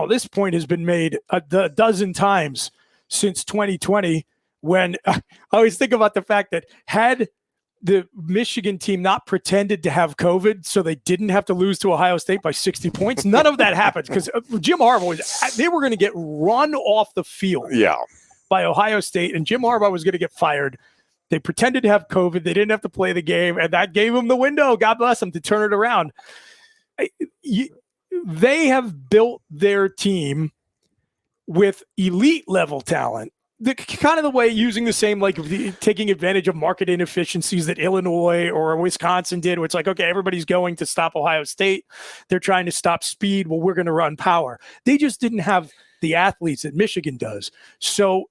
this point has been made a dozen times since 2020, when I always think about the fact that had the Michigan team not pretended to have COVID so they didn't have to lose to Ohio State by 60 points, none of that happened, because Jim Harbaugh they were going to get run off the field by Ohio State, and Jim Harbaugh was going to get fired. They pretended to have COVID. They didn't have to play the game, and that gave them the window, God bless them, to turn it around. They have built their team with elite level talent, kind of the way, using the same, taking advantage of market inefficiencies that Illinois or Wisconsin did, where it's like, okay, everybody's going to stop Ohio State. They're trying to stop speed. Well, we're going to run power. They just didn't have the athletes that Michigan does. So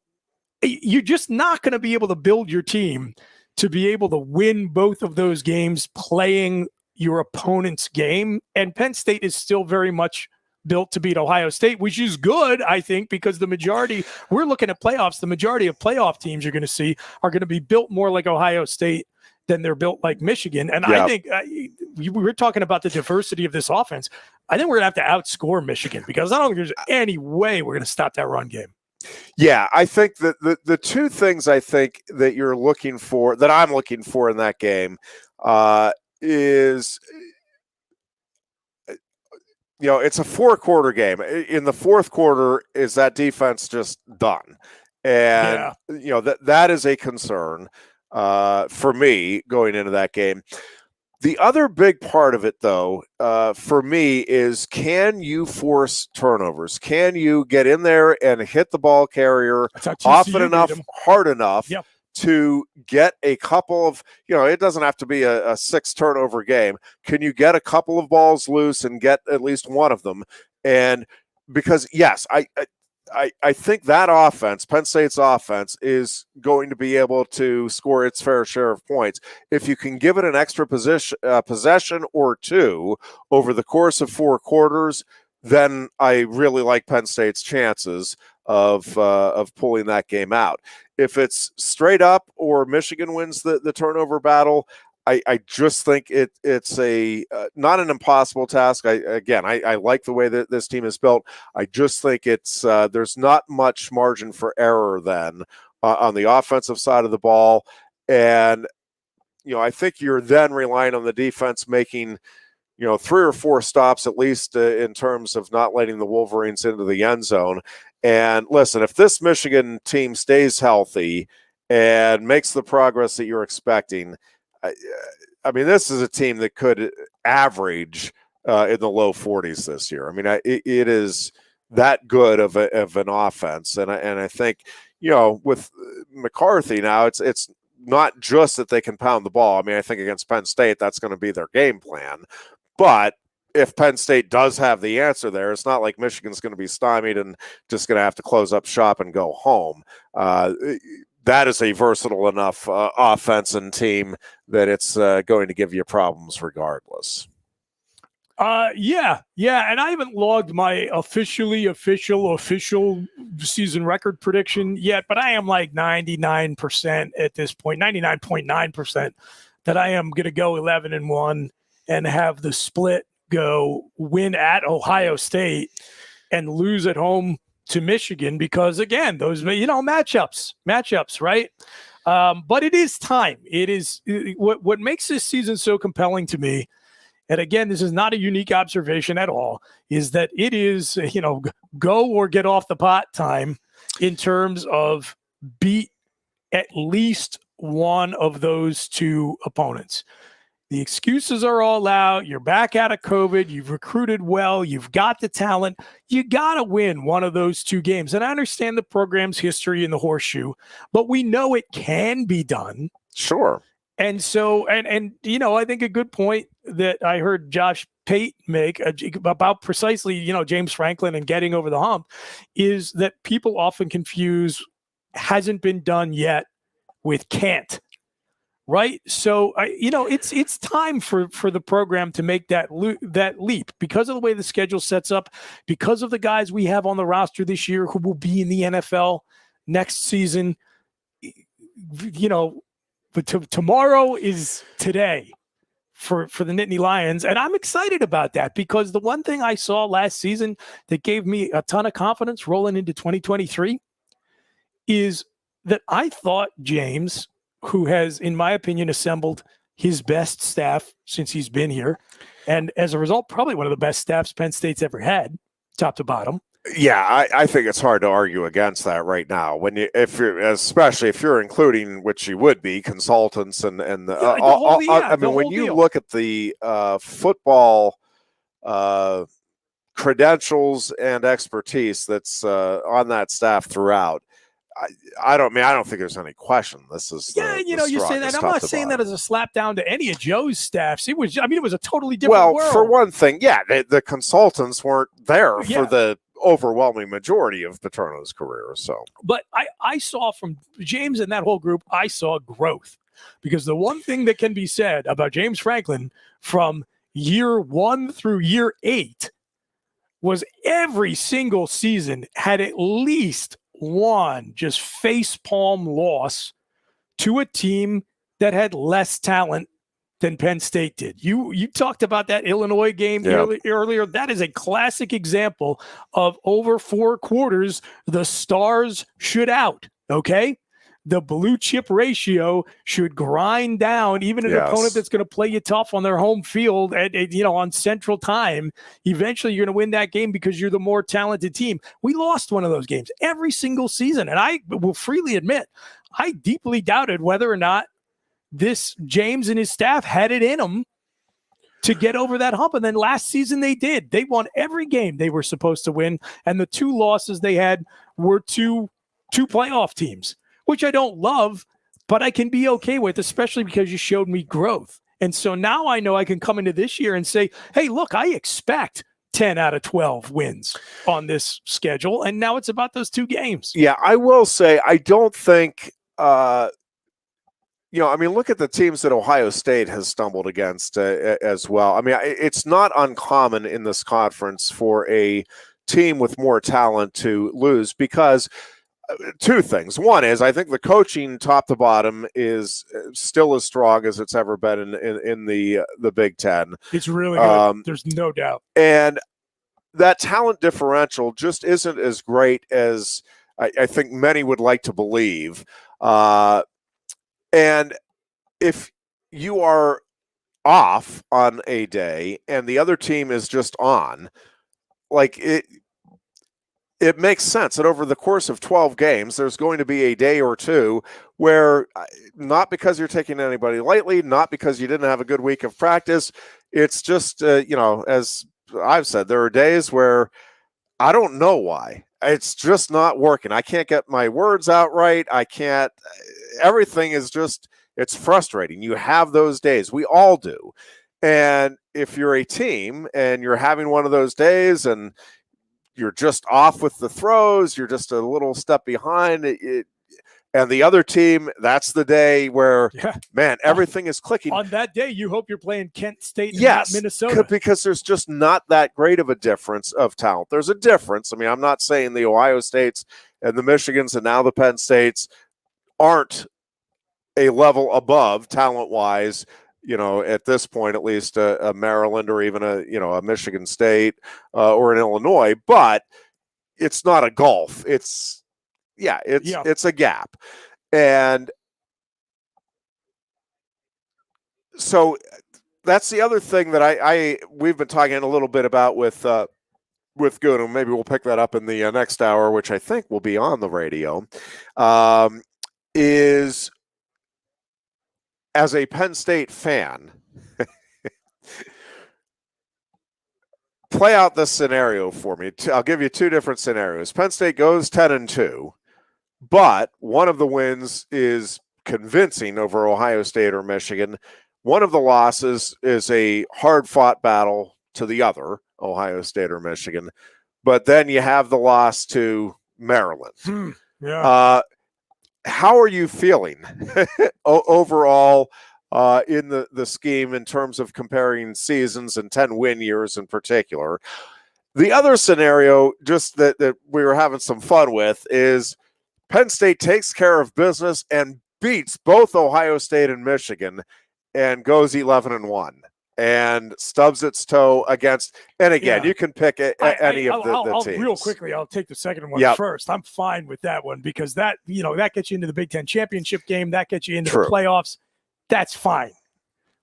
you're just not going to be able to build your team to be able to win both of those games playing your opponent's game. And Penn State is still very much built to beat Ohio State, which is good, I think, because we're looking at playoffs. The majority of playoff teams you're going to see are going to be built more like Ohio State than they're built like Michigan. And I think we were talking about the diversity of this offense. I think we're going to have to outscore Michigan, because I don't think there's any way we're going to stop that run game. Yeah, I think that the two things I think that I'm looking for in that game is, it's a 4-quarter game. In the fourth quarter, is that defense just done? And, that is a concern for me going into that game. The other big part of it, though, for me, is can you force turnovers? Can you get in there and hit the ball carrier often enough, hard enough to get a couple of, it doesn't have to be a 6 turnover game. Can you get a couple of balls loose and get at least one of them? And because, yes, I think that offense, Penn State's offense, is going to be able to score its fair share of points. If you can give it an extra possession or two over the course of 4 quarters, then I really like Penn State's chances of pulling that game out. If it's straight up or Michigan wins the turnover battle, I just think it's a not an impossible task. I like the way that this team is built. I just think it's there's not much margin for error then on the offensive side of the ball, and I think you're then relying on the defense making 3 or 4 stops at least in terms of not letting the Wolverines into the end zone. And listen, if this Michigan team stays healthy and makes the progress that you're expecting, I mean, this is a team that could average in the low 40s this year. I mean, it is that good of an offense, and I think with McCarthy now, it's not just that they can pound the ball. I mean, I think against Penn State, that's going to be their game plan, but if Penn State does have the answer there, it's not like Michigan's going to be stymied and just going to have to close up shop and go home. That is a versatile enough offense and team that it's going to give you problems regardless. Yeah. And I haven't logged my official season record prediction yet, but I am like 99% at this point, 99.9% that I am going to go 11-1 and have the split go win at Ohio State and lose at home to Michigan, because again, those matchups, right? But it is time. It is what makes this season so compelling to me. And again, this is not a unique observation at all, is that it is, go or get off the pot time in terms of beat at least one of those 2 opponents. The excuses are all out. You're back out of COVID. You've recruited well. You've got the talent. You got to win one of those 2 games. And I understand the program's history in the horseshoe, but we know it can be done. Sure. And so, and I think a good point that I heard Josh Pate make about precisely, James Franklin and getting over the hump is that people often confuse hasn't been done yet with can't. Right. So, it's time for the program to make that leap because of the way the schedule sets up, because of the guys we have on the roster this year who will be in the NFL next season. But tomorrow is today for the Nittany Lions. And I'm excited about that because the one thing I saw last season that gave me a ton of confidence rolling into 2023 is that I thought James, who has, in my opinion, assembled his best staff since he's been here, and as a result, probably one of the best staffs Penn State's ever had, top to bottom. Yeah, I think it's hard to argue against that right now. Especially if you're including, which you would be, consultants and when you look at the football credentials and expertise that's on that staff throughout, I don't think there's any question. This is you say that. I'm not saying that as a slap down to any of Joe's staffs. It was a totally different world. For one thing, the consultants weren't there for the overwhelming majority of Paterno's career. So, but I saw from James and that whole group, I saw growth, because the one thing that can be said about James Franklin from year 1 through year 8 was every single season had at least one just facepalm loss to a team that had less talent than Penn State did. You talked about that Illinois game earlier. That is a classic example of over 4 quarters, the stars should out, okay? The blue chip ratio should grind down even an opponent that's going to play you tough on their home field on Central Time. Eventually you're going to win that game because you're the more talented team. We lost one of those games every single season. And I will freely admit, I deeply doubted whether or not this James and his staff had it in them to get over that hump. And then last season they did. They won every game they were supposed to win. And the 2 losses they had were two playoff teams, which I don't love, but I can be okay with, especially because you showed me growth. And so now I know I can come into this year and say, hey, look, I expect 10 out of 12 wins on this schedule. And now it's about those 2 games. Yeah, I will say, I don't think, look at the teams that Ohio State has stumbled against as well. I mean, it's not uncommon in this conference for a team with more talent to lose because 2 things. One is I think the coaching top to bottom is still as strong as it's ever been in the Big Ten. It's really good. There's no doubt. And that talent differential just isn't as great as I think many would like to believe. And if you are off on a day and the other team is just on, like it makes sense that over the course of 12 games, there's going to be a day or 2 where, not because you're taking anybody lightly, not because you didn't have a good week of practice, it's just, as I've said, there are days where I don't know why. It's just not working. I can't get my words out right. Everything is just, it's frustrating. You have those days. We all do. And if you're a team and you're having one of those days and you're just off with the throws, you're just a little step behind, and the other team, that's the day where, man, everything is clicking. On that day, you hope you're playing Kent State and yes, not Minnesota. Because there's just not that great of a difference of talent. There's a difference. I mean, I'm not saying the Ohio States and the Michigans and now the Penn States aren't a level above talent-wise, at this point, at least a Maryland or even a Michigan State or an Illinois, but it's not a gulf. It's a gap. And so that's the other thing that we've been talking a little bit about with Goon, and maybe we'll pick that up in the next hour, which I think will be on the radio, is as a Penn State fan, play out this scenario for me. I'll give you 2 different scenarios. Penn State goes 10-2, but one of the wins is convincing over Ohio State or Michigan. One of the losses is a hard-fought battle to the other, Ohio State or Michigan. But then you have the loss to Maryland. How are you feeling overall in the scheme in terms of comparing seasons and 10-win years in particular? The other scenario, just that we were having some fun with, is Penn State takes care of business and beats both Ohio State and Michigan and goes 11-1 and stubs its toe against, and again, you can pick any of the teams. Real quickly, I'll take the second one first. I'm fine with that one because that gets you into the Big Ten championship game. That gets you into the playoffs. That's fine.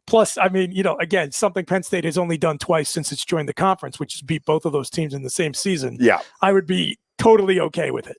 Plus, I mean, again, something Penn State has only done twice since it's joined the conference, which is beat both of those teams in the same season. Yeah. I would be totally okay with it.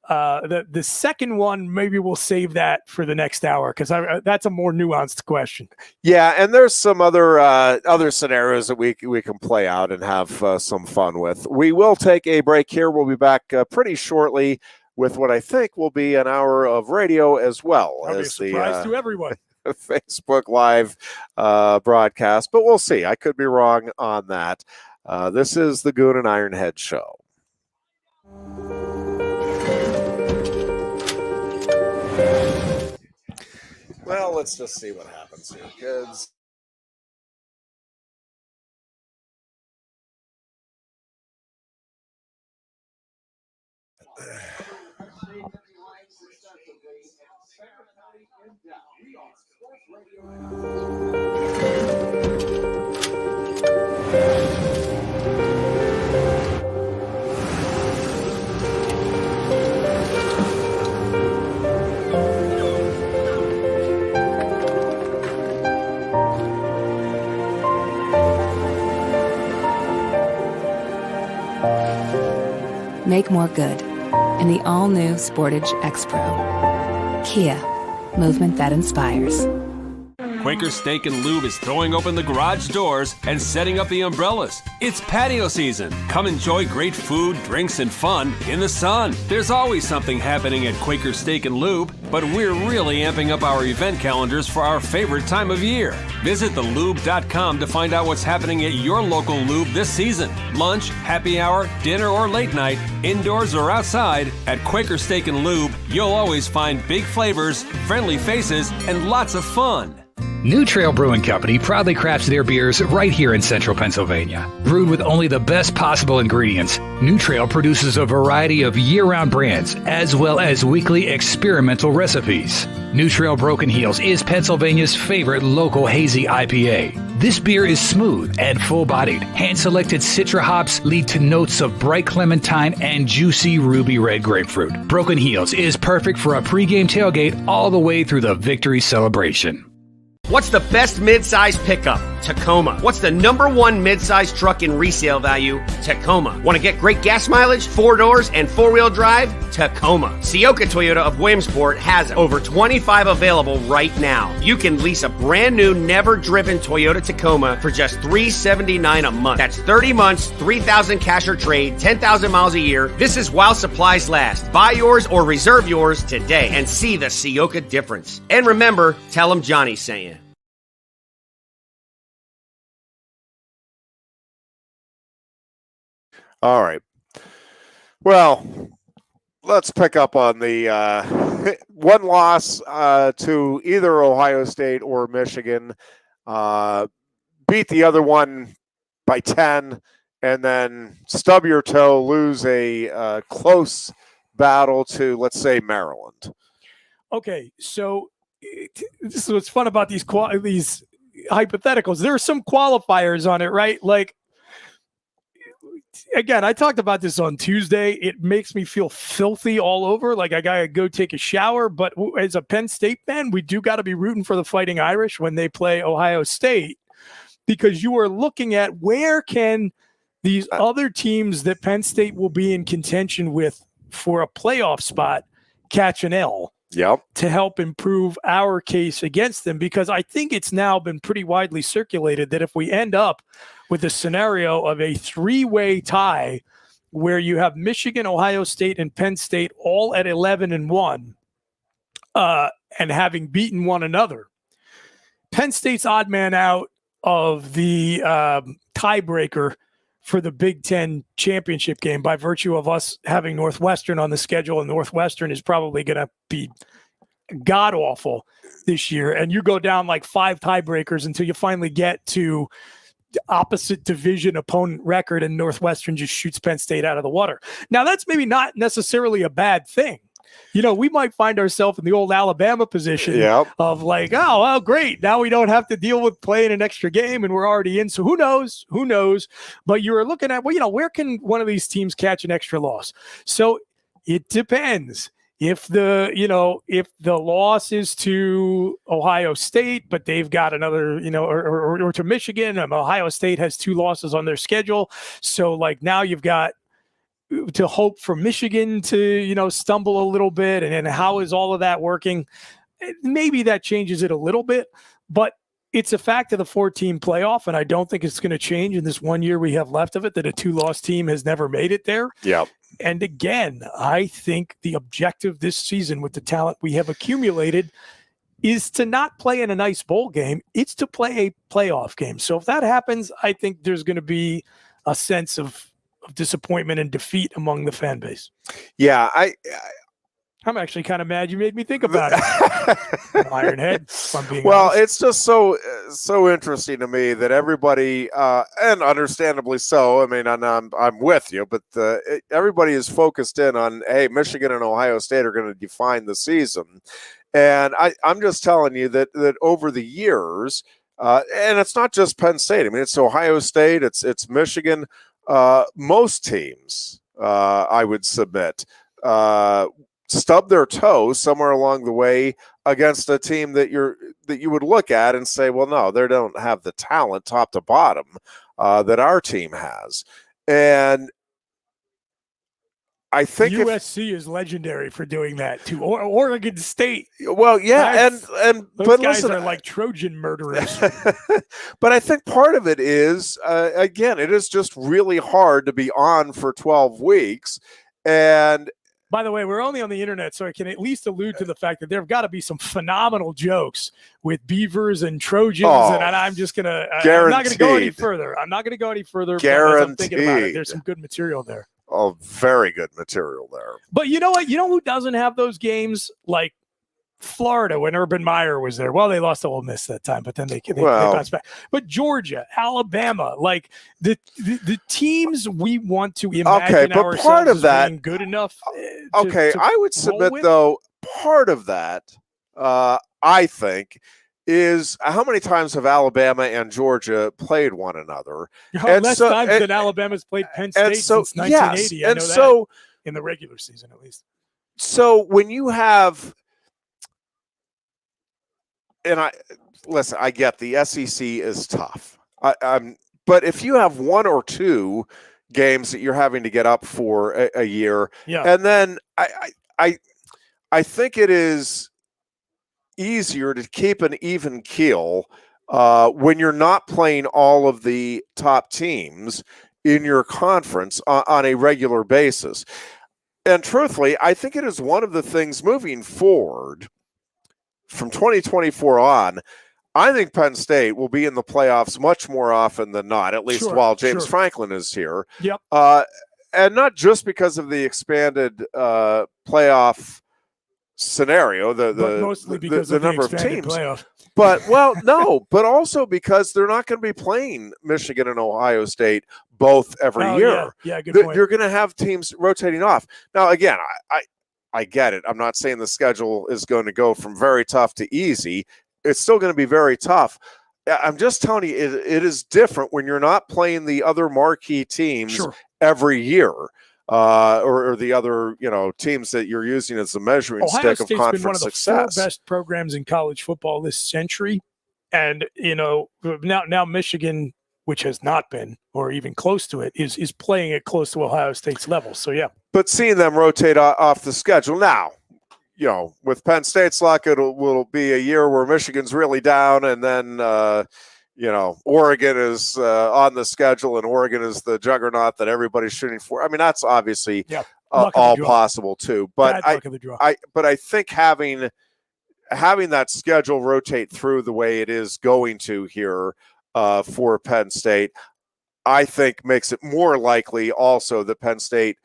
The second one, maybe we'll save that for the next hour because that's a more nuanced question. Yeah, and there's some other scenarios that we can play out and have some fun with. We will take a break here. We'll be back pretty shortly with what I think will be an hour of radio as well. That'll as be a surprise to everyone. Facebook Live broadcast, but we'll see. I could be wrong on that. This is the Goon and Ironhead Show. Well, let's just see what happens here, kids. Make more good in the all-new Sportage X-Pro. Kia, movement that inspires. Quaker Steak and Lube is throwing open the garage doors and setting up the umbrellas. It's patio season. Come enjoy great food, drinks, and fun in the sun. There's always something happening at Quaker Steak and Lube, but we're really amping up our event calendars for our favorite time of year. Visit thelube.com to find out what's happening at your local Lube this season. Lunch, happy hour, dinner, or late night, indoors or outside, at Quaker Steak and Lube, you'll always find big flavors, friendly faces, and lots of fun. New Trail Brewing Company proudly crafts their beers right here in central Pennsylvania. Brewed with only the best possible ingredients, New Trail produces a variety of year-round brands as well as weekly experimental recipes. New Trail Broken Heels is Pennsylvania's favorite local hazy IPA. This beer is smooth and full-bodied. Hand-selected Citra hops lead to notes of bright clementine and juicy ruby red grapefruit. Broken Heels is perfect for a pregame tailgate all the way through the victory celebration. What's the best mid-size pickup? Tacoma. What's the #1 mid-size truck in resale value? Tacoma. Want to get great gas mileage, 4 doors, and 4-wheel drive? Tacoma. Sioka Toyota of Williamsport has over 25 available right now. You can lease a brand new, never-driven Toyota Tacoma for just $379 a month. That's 30 months, 3,000 cash or trade, 10,000 miles a year. This is while supplies last. Buy yours or reserve yours today and see the Sioka difference. And remember, tell them Johnny sent you. All right. Well, let's pick up on the one loss to either Ohio State or Michigan. Beat the other one by 10, and then stub your toe, lose a close battle to, let's say, Maryland. Okay, so this is what's fun about these hypotheticals. There are some qualifiers on it, right? Like, again, I talked about this on Tuesday. It makes me feel filthy all over. Like I got to go take a shower. But as a Penn State fan, we do got to be rooting for the Fighting Irish when they play Ohio State, because you are looking at where can these other teams that Penn State will be in contention with for a playoff spot catch an L. Yep. To help improve our case against them, because I think it's now been pretty widely circulated that if we end up with a scenario of a 3-way tie where you have Michigan, Ohio State, and Penn State all at 11-1 and having beaten one another, Penn State's odd man out of the tiebreaker for the Big Ten championship game by virtue of us having Northwestern on the schedule, and Northwestern is probably going to be god-awful this year. And you go down like 5 tiebreakers until you finally get to the opposite division opponent record, and Northwestern just shoots Penn State out of the water. Now, that's maybe not necessarily a bad thing. You know, we might find ourselves in the old Alabama position of like, oh, well, great. Now we don't have to deal with playing an extra game and we're already in. So who knows? Who knows? But you're looking at, well, you know, where can one of these teams catch an extra loss? So it depends. If the loss is to Ohio State, but they've got another, or to Michigan, Ohio State has 2 losses on their schedule. So like now you've got to hope for Michigan to, stumble a little bit. And then how is all of that working? Maybe that changes it a little bit, but it's a fact of the 4-team playoff. And I don't think it's going to change in this 1 year we have left of it, that a 2-loss team has never made it there. Yeah. And again, I think the objective this season with the talent we have accumulated is to not play in a nice bowl game. It's to play a playoff game. So if that happens, I think there's going to be a sense of disappointment and defeat among the fan base. Yeah, I'm actually kind of mad you made me think about it. Ironhead, if I'm being honest. It's just so interesting to me that everybody, and understandably so, I mean, I'm with you, but everybody is focused in on, hey, Michigan and Ohio State are going to define the season. And I'm just telling you that over the years, and it's not just Penn State. I mean, it's Ohio State, it's Michigan. Most teams, I would submit, stub their toe somewhere along the way against a team that you would look at and say, well, no, they don't have the talent top to bottom that our team has. And I think USC is legendary for doing that too. Oregon State. Well, yeah, and those but guys listen, are like Trojan murderers. but I think part of it is again, it is just really hard to be on for 12 weeks. And by the way, we're only on the internet, so I can at least allude to the fact that there have got to be some phenomenal jokes with beavers and Trojans, and I'm just gonna. I'm not gonna go any further. I'm not gonna go any further. As I'm thinking about it, there's some good material there. Oh, very good material there. But you know what? You know who doesn't have those games? Like Florida, when Urban Meyer was there. Well, they lost to Ole Miss that time, but then they bounced back. But Georgia, Alabama, like the teams we want to imagine but part of that being good enough. I would submit though, part of that, I think, is how many times have Alabama and Georgia played one another? Less times than Alabama's played Penn State since 1980. Yes, I know that in the regular season, at least. So when you have, and I get the SEC is tough. But if you have one or two games that you're having to get up for a year, and then I think it is easier to keep an even keel when you're not playing all of the top teams in your conference on a regular basis. And truthfully, I think it is one of the things moving forward from 2024 on. I think Penn State will be in the playoffs much more often than not, at least while James Franklin is here. Yep. And not just because of the expanded playoff scenario, the mostly because of the number of teams. Playoff. But but also because they're not going to be playing Michigan and Ohio State both every year. Yeah, good point. You're going to have teams rotating off. Now, again, I get it. I'm not saying the schedule is going to go from very tough to easy. It's still going to be very tough. I'm just telling you, it is different when you're not playing the other marquee teams every year. Or the other, teams that you're using as the measuring stick of conference been one of the success. 4 best programs in college football this century, and now Michigan, which has not been or even close to it, is playing it close to Ohio State's level. So yeah, but seeing them rotate off the schedule now, with Penn State's luck, will be a year where Michigan's really down, and then Oregon is on the schedule, and Oregon is the juggernaut that everybody's shooting for. I mean, that's obviously all possible too. But I think having that schedule rotate through the way it is going to here for Penn State, I think makes it more likely also that Penn State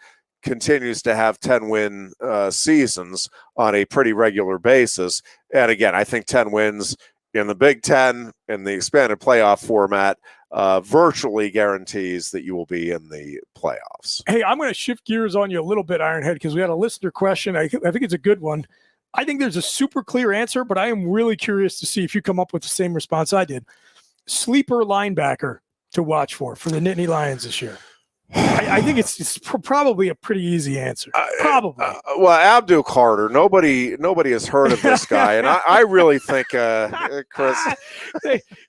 continues to have 10-win seasons on a pretty regular basis. And again, I think 10 wins in the Big Ten in the expanded playoff format virtually guarantees that you will be in the playoffs. Hey, I'm going to shift gears on you a little bit, Ironhead, because we had a listener question. I think it's a good one. I think there's a super clear answer, but I am really curious to see if you come up with the same response I did. Sleeper linebacker to watch for the Nittany Lions this year. I think it's probably a pretty easy answer. Probably. Well, Abdul Carter, nobody has heard of this guy, and I really think, Chris.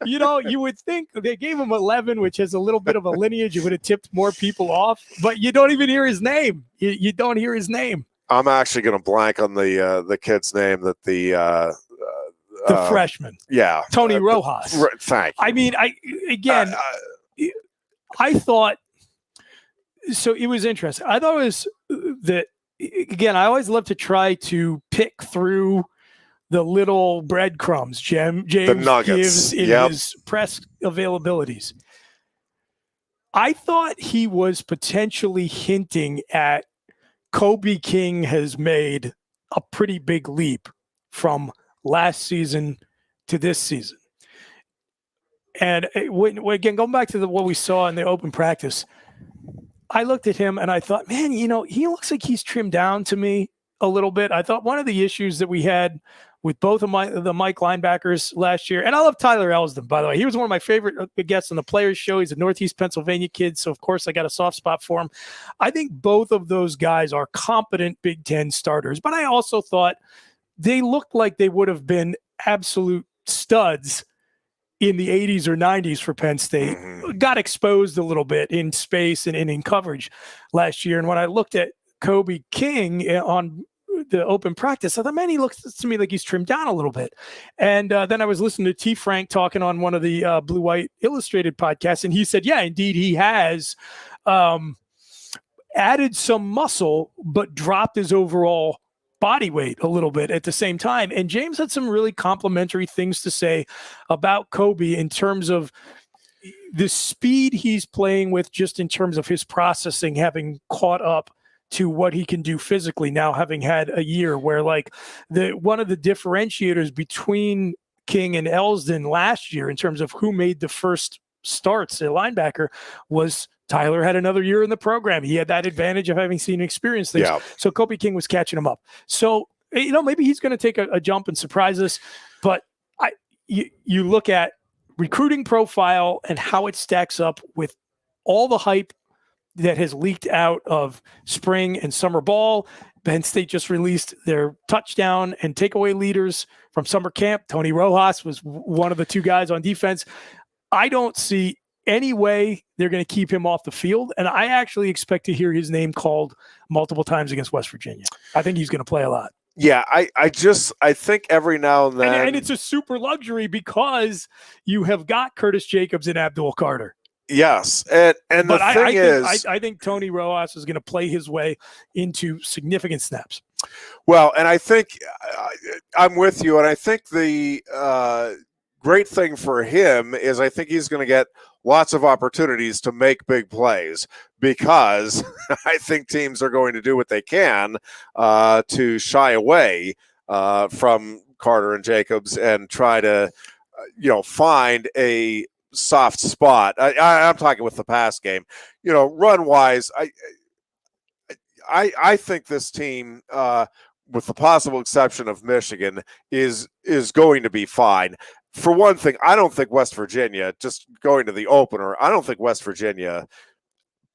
You would think they gave him 11, which has a little bit of a lineage. It would have tipped more people off, but you don't even hear his name. You don't hear his name. I'm actually going to blank on the kid's name that the freshman. Yeah, Tony Rojas. Thank you. I mean, I thought. So it was interesting. I thought it was that, again, I always love to try to pick through the little breadcrumbs James gives in his press availabilities. I thought he was potentially hinting at Kobe King has made a pretty big leap from last season to this season. And again, going back to what we saw in the open practice, I looked at him and I thought, man, he looks like he's trimmed down to me a little bit. I thought one of the issues that we had with both of the Mike linebackers last year, and I love Tyler Elsdon, by the way. He was one of my favorite guests on the Players Show. He's a Northeast Pennsylvania kid, so of course I got a soft spot for him. I think both of those guys are competent Big Ten starters, but I also thought they looked like they would have been absolute studs in the 80s or 90s for Penn State. Got exposed a little bit in space and in coverage last year. And when I looked at Kobe King on the open practice, I thought, man, he looks to me like he's trimmed down a little bit. And then I was listening to T. Frank talking on one of the Blue White Illustrated podcasts, and he said, yeah, indeed, he has added some muscle, but dropped his overall body weight a little bit at the same time. And James had some really complimentary things to say about Kobe in terms of the speed he's playing with, just in terms of his processing, having caught up to what he can do physically now, having had a year where, like, one of the differentiators between King and Elsdon last year in terms of who made the first starts at linebacker was Tyler had another year in the program. He had that advantage of having seen and experienced things. Yeah. So Kobe King was catching him up. So, maybe he's going to take a jump and surprise us. But you look at recruiting profile and how it stacks up with all the hype that has leaked out of spring and summer ball. Penn State just released their touchdown and takeaway leaders from summer camp. Tony Rojas was one of the two guys on defense. I don't see any way they're going to keep him off the field, and I actually expect to hear his name called multiple times against West Virginia. I think he's going to play a lot. Yeah, I think every now and then. And it's a super luxury because you have got Curtis Jacobs and Abdul Carter. Yes, and the thing is, I think Tony Rojas is going to play his way into significant snaps. Well, and I think I'm with you, and I think the great thing for him is I think he's going to get lots of opportunities to make big plays, because I think teams are going to do what they can to shy away from Carter and Jacobs and try to find a soft spot. I'm talking with the pass game. Run wise, I think this team, with the possible exception of Michigan, is going to be fine. For one thing, I don't think West Virginia, just going to the opener, I don't think West Virginia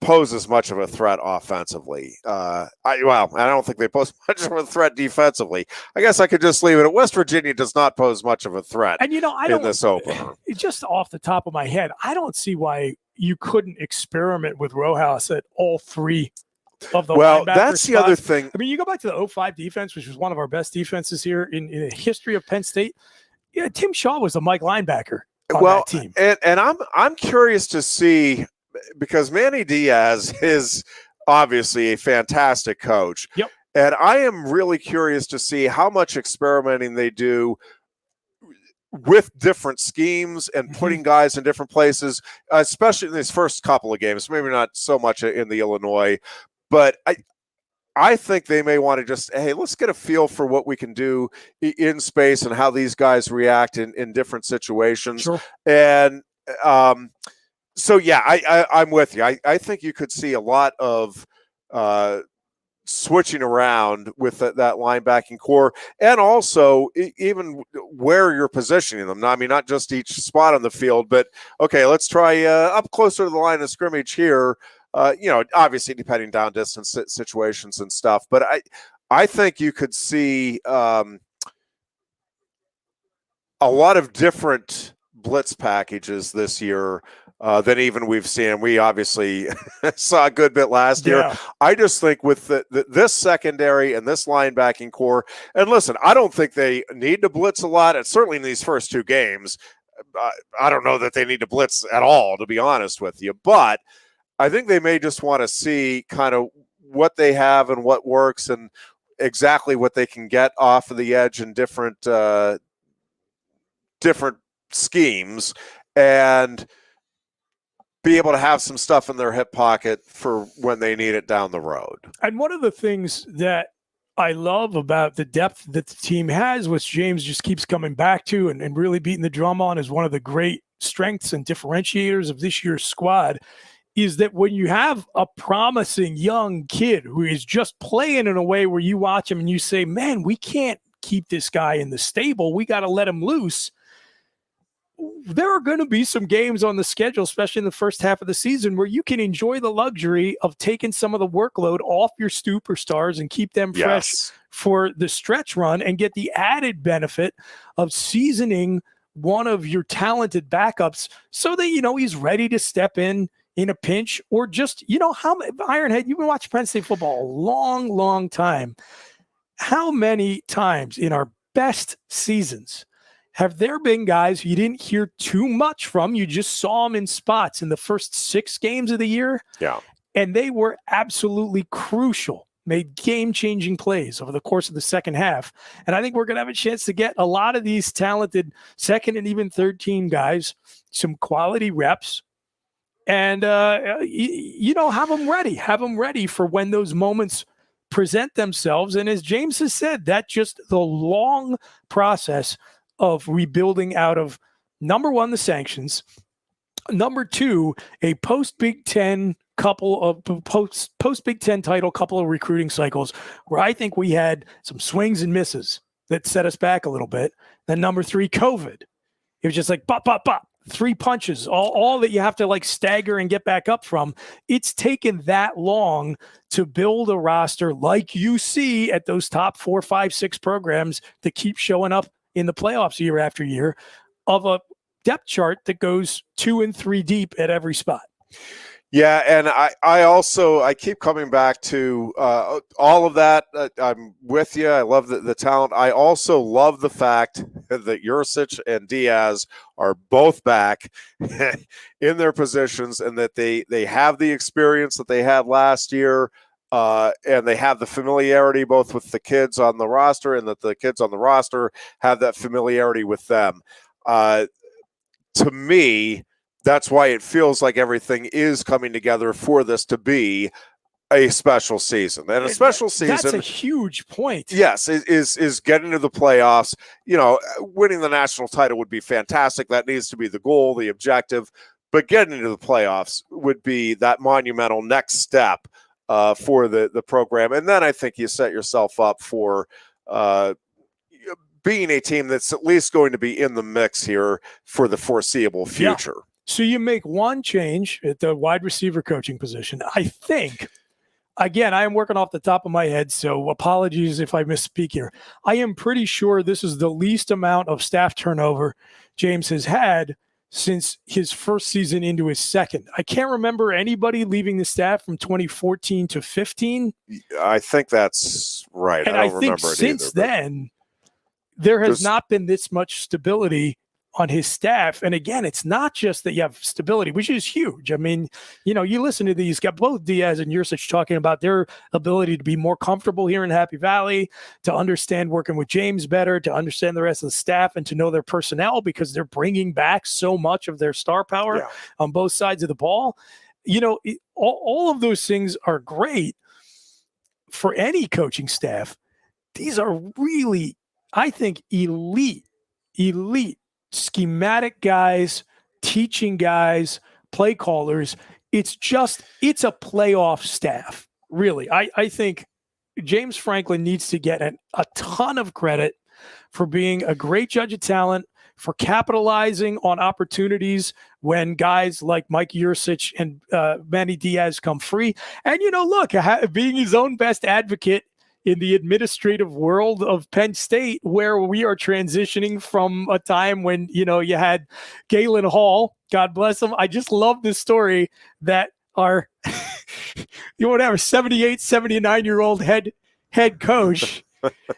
poses much of a threat offensively. I don't think they pose much of a threat defensively. I guess I could just leave it at West Virginia does not pose much of a threat. And in this opener. Just off the top of my head, I don't see why you couldn't experiment with Rojas at all three of the linebacker that's spots. The other thing. I mean, you go back to the 05 defense, which was one of our best defenses here in the history of Penn State. Yeah, Tim Shaw was the Mike linebacker on that team. And I'm curious to see, because Manny Diaz is obviously a fantastic coach. Yep. And I am really curious to see how much experimenting they do with different schemes and putting guys in different places, especially in these first couple of games. Maybe not so much in the Illinois, but I think they may want to just, hey, let's get a feel for what we can do in space and how these guys react in different situations. Sure. And so, yeah, I'm with you. I think you could see a lot of switching around with that linebacking core, and also even where you're positioning them. I mean, not just each spot on the field, but, okay, let's try up closer to the line of scrimmage here. Obviously depending down distance situations and stuff, but I think you could see a lot of different blitz packages this year than even we've seen. We obviously saw a good bit last year. I just think with this secondary and this linebacking core, and listen, I don't think they need to blitz a lot, and certainly in these first two games, I don't know that they need to blitz at all, to be honest with you, but I think they may just want to see kind of what they have and what works and exactly what they can get off of the edge in different schemes, and be able to have some stuff in their hip pocket for when they need it down the road. And one of the things that I love about the depth that the team has, which James just keeps coming back to and really beating the drum on, is one of the great strengths and differentiators of this year's squad, is that when you have a promising young kid who is just playing in a way where you watch him and you say, man, we can't keep this guy in the stable, we got to let him loose. There are going to be some games on the schedule, especially in the first half of the season, where you can enjoy the luxury of taking some of the workload off your superstars and keep them fresh for the stretch run, and get the added benefit of seasoning one of your talented backups so that, he's ready to step in in a pinch, or just, how Ironhead, you've been watching Penn State football a long, long time. How many times in our best seasons have there been guys you didn't hear too much from? You just saw them in spots in the first 6 games of the year. Yeah. And they were absolutely crucial, made game-changing plays over the course of the second half. And I think we're going to have a chance to get a lot of these talented second and even third team guys some quality reps and, have them ready. Have them ready for when those moments present themselves. And as James has said, that's just the long process of rebuilding out of, number one, the sanctions, number two, a post-Big Ten couple of post-Big Ten title, couple of recruiting cycles where I think we had some swings and misses that set us back a little bit. Then number three, COVID. It was just like, bop, bop, bop. 3 punches, all that you have to like stagger and get back up from. It's taken that long to build a roster like you see at those top 4, 5, 6 programs that keep showing up in the playoffs year after year, of a depth chart that goes 2 and 3 deep at every spot. Yeah, and I keep coming back to all of that. I'm with you. I love the talent. I also love the fact that Yurcich and Diaz are both back in their positions, and that they have the experience that they had last year, and they have the familiarity both with the kids on the roster, and that the kids on the roster have that familiarity with them. To me, that's why it feels like everything is coming together for this to be a special season. And a special season, that's a huge point. Yes, is getting to the playoffs. Winning the national title would be fantastic. That needs to be the goal, the objective. But getting to the playoffs would be that monumental next step for the program. And then I think you set yourself up for being a team that's at least going to be in the mix here for the foreseeable future. Yeah. So you make one change at the wide receiver coaching position. I think, again, I am working off the top of my head, so apologies if I misspeak here. I am pretty sure this is the least amount of staff turnover James has had since his first season into his second. I can't remember anybody leaving the staff from 2014 to 15. I think that's right. And I think since then, there has not been this much stability on his staff. And again, it's not just that you have stability, which is huge. I mean, you listen to these guys, both Diaz and Yurcich, talking about their ability to be more comfortable here in Happy Valley, to understand working with James better, to understand the rest of the staff, and to know their personnel, because they're bringing back so much of their star power on both sides of the ball. All of those things are great for any coaching staff. These are really, I think, elite schematic guys, teaching guys, play callers. It's a playoff staff, really. I think James Franklin needs to get a ton of credit for being a great judge of talent, for capitalizing on opportunities when guys like Mike Yurcich and Manny Diaz come free. And, look, being his own best advocate in the administrative world of Penn State, where we are transitioning from a time when, you had Galen Hall, God bless him. I just love this story that our, 78, 79-year-old head coach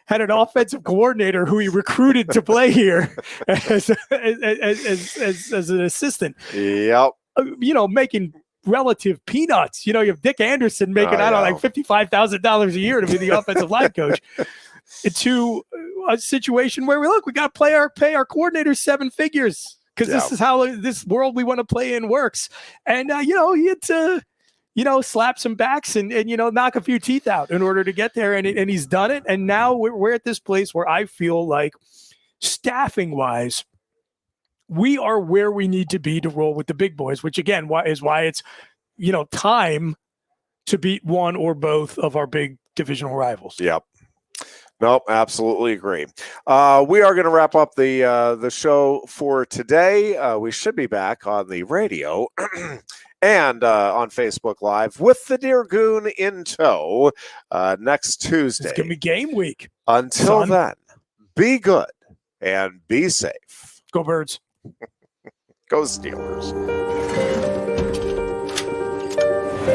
had an offensive coordinator who he recruited to play here as an assistant. Yep. Making relative peanuts. You have Dick Anderson making, like $55,000 a year to be the offensive line coach, to a situation where we got to pay our coordinators 7 figures, because this is how this world we want to play in works. And, he had to, slap some backs and knock a few teeth out in order to get there. And he's done it. And now we're at this place where I feel like, staffing wise, we are where we need to be to roll with the big boys, which again is why it's, time to beat one or both of our big divisional rivals. Yep. Nope, absolutely agree. We are going to wrap up the show for today. We should be back on the radio and on Facebook Live with the Dear Goon in tow next Tuesday. It's going to be game week. Until then, be good and be safe. Go Birds. Go Steelers. Make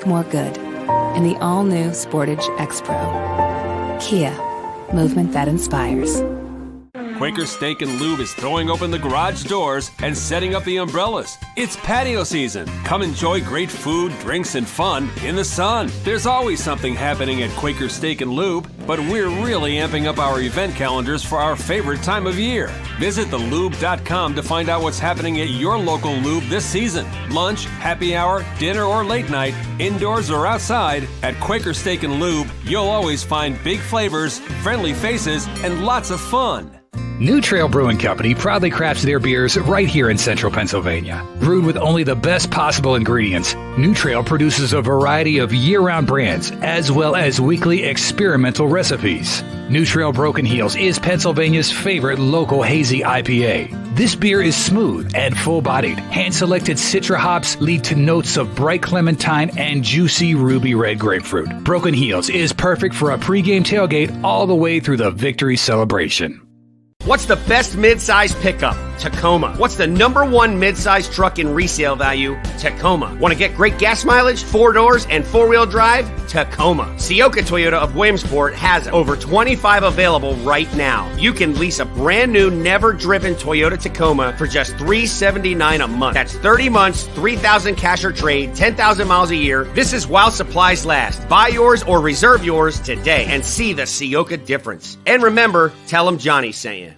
more good in the all-new Sportage X-Pro. Kia, movement that inspires. Quaker Steak and Lube is throwing open the garage doors and setting up the umbrellas. It's patio season. Come enjoy great food, drinks, and fun in the sun. There's always something happening at Quaker Steak and Lube, but we're really amping up our event calendars for our favorite time of year. Visit thelube.com to find out what's happening at your local Lube this season. Lunch, happy hour, dinner, or late night, indoors or outside, at Quaker Steak and Lube, you'll always find big flavors, friendly faces, and lots of fun. New Trail Brewing Company proudly crafts their beers right here in central Pennsylvania. Brewed with only the best possible ingredients, New Trail produces a variety of year-round brands as well as weekly experimental recipes. New Trail Broken Heels is Pennsylvania's favorite local hazy IPA. This beer is smooth and full-bodied. Hand-selected Citra hops lead to notes of bright clementine and juicy ruby red grapefruit. Broken Heels is perfect for a pregame tailgate all the way through the victory celebration. What's the best mid-size pickup? Tacoma. What's the #1 mid-size truck in resale value? Tacoma. Want to get great gas mileage, 4 doors, and 4-wheel drive? Tacoma. Sioka Toyota of Williamsport has over 25 available right now. You can lease a brand new, never-driven Toyota Tacoma for just $379 a month. That's 30 months, 3,000 cash or trade, 10,000 miles a year. This is while supplies last. Buy yours or reserve yours today and see the Sioka difference. And remember, tell them Johnny sent you.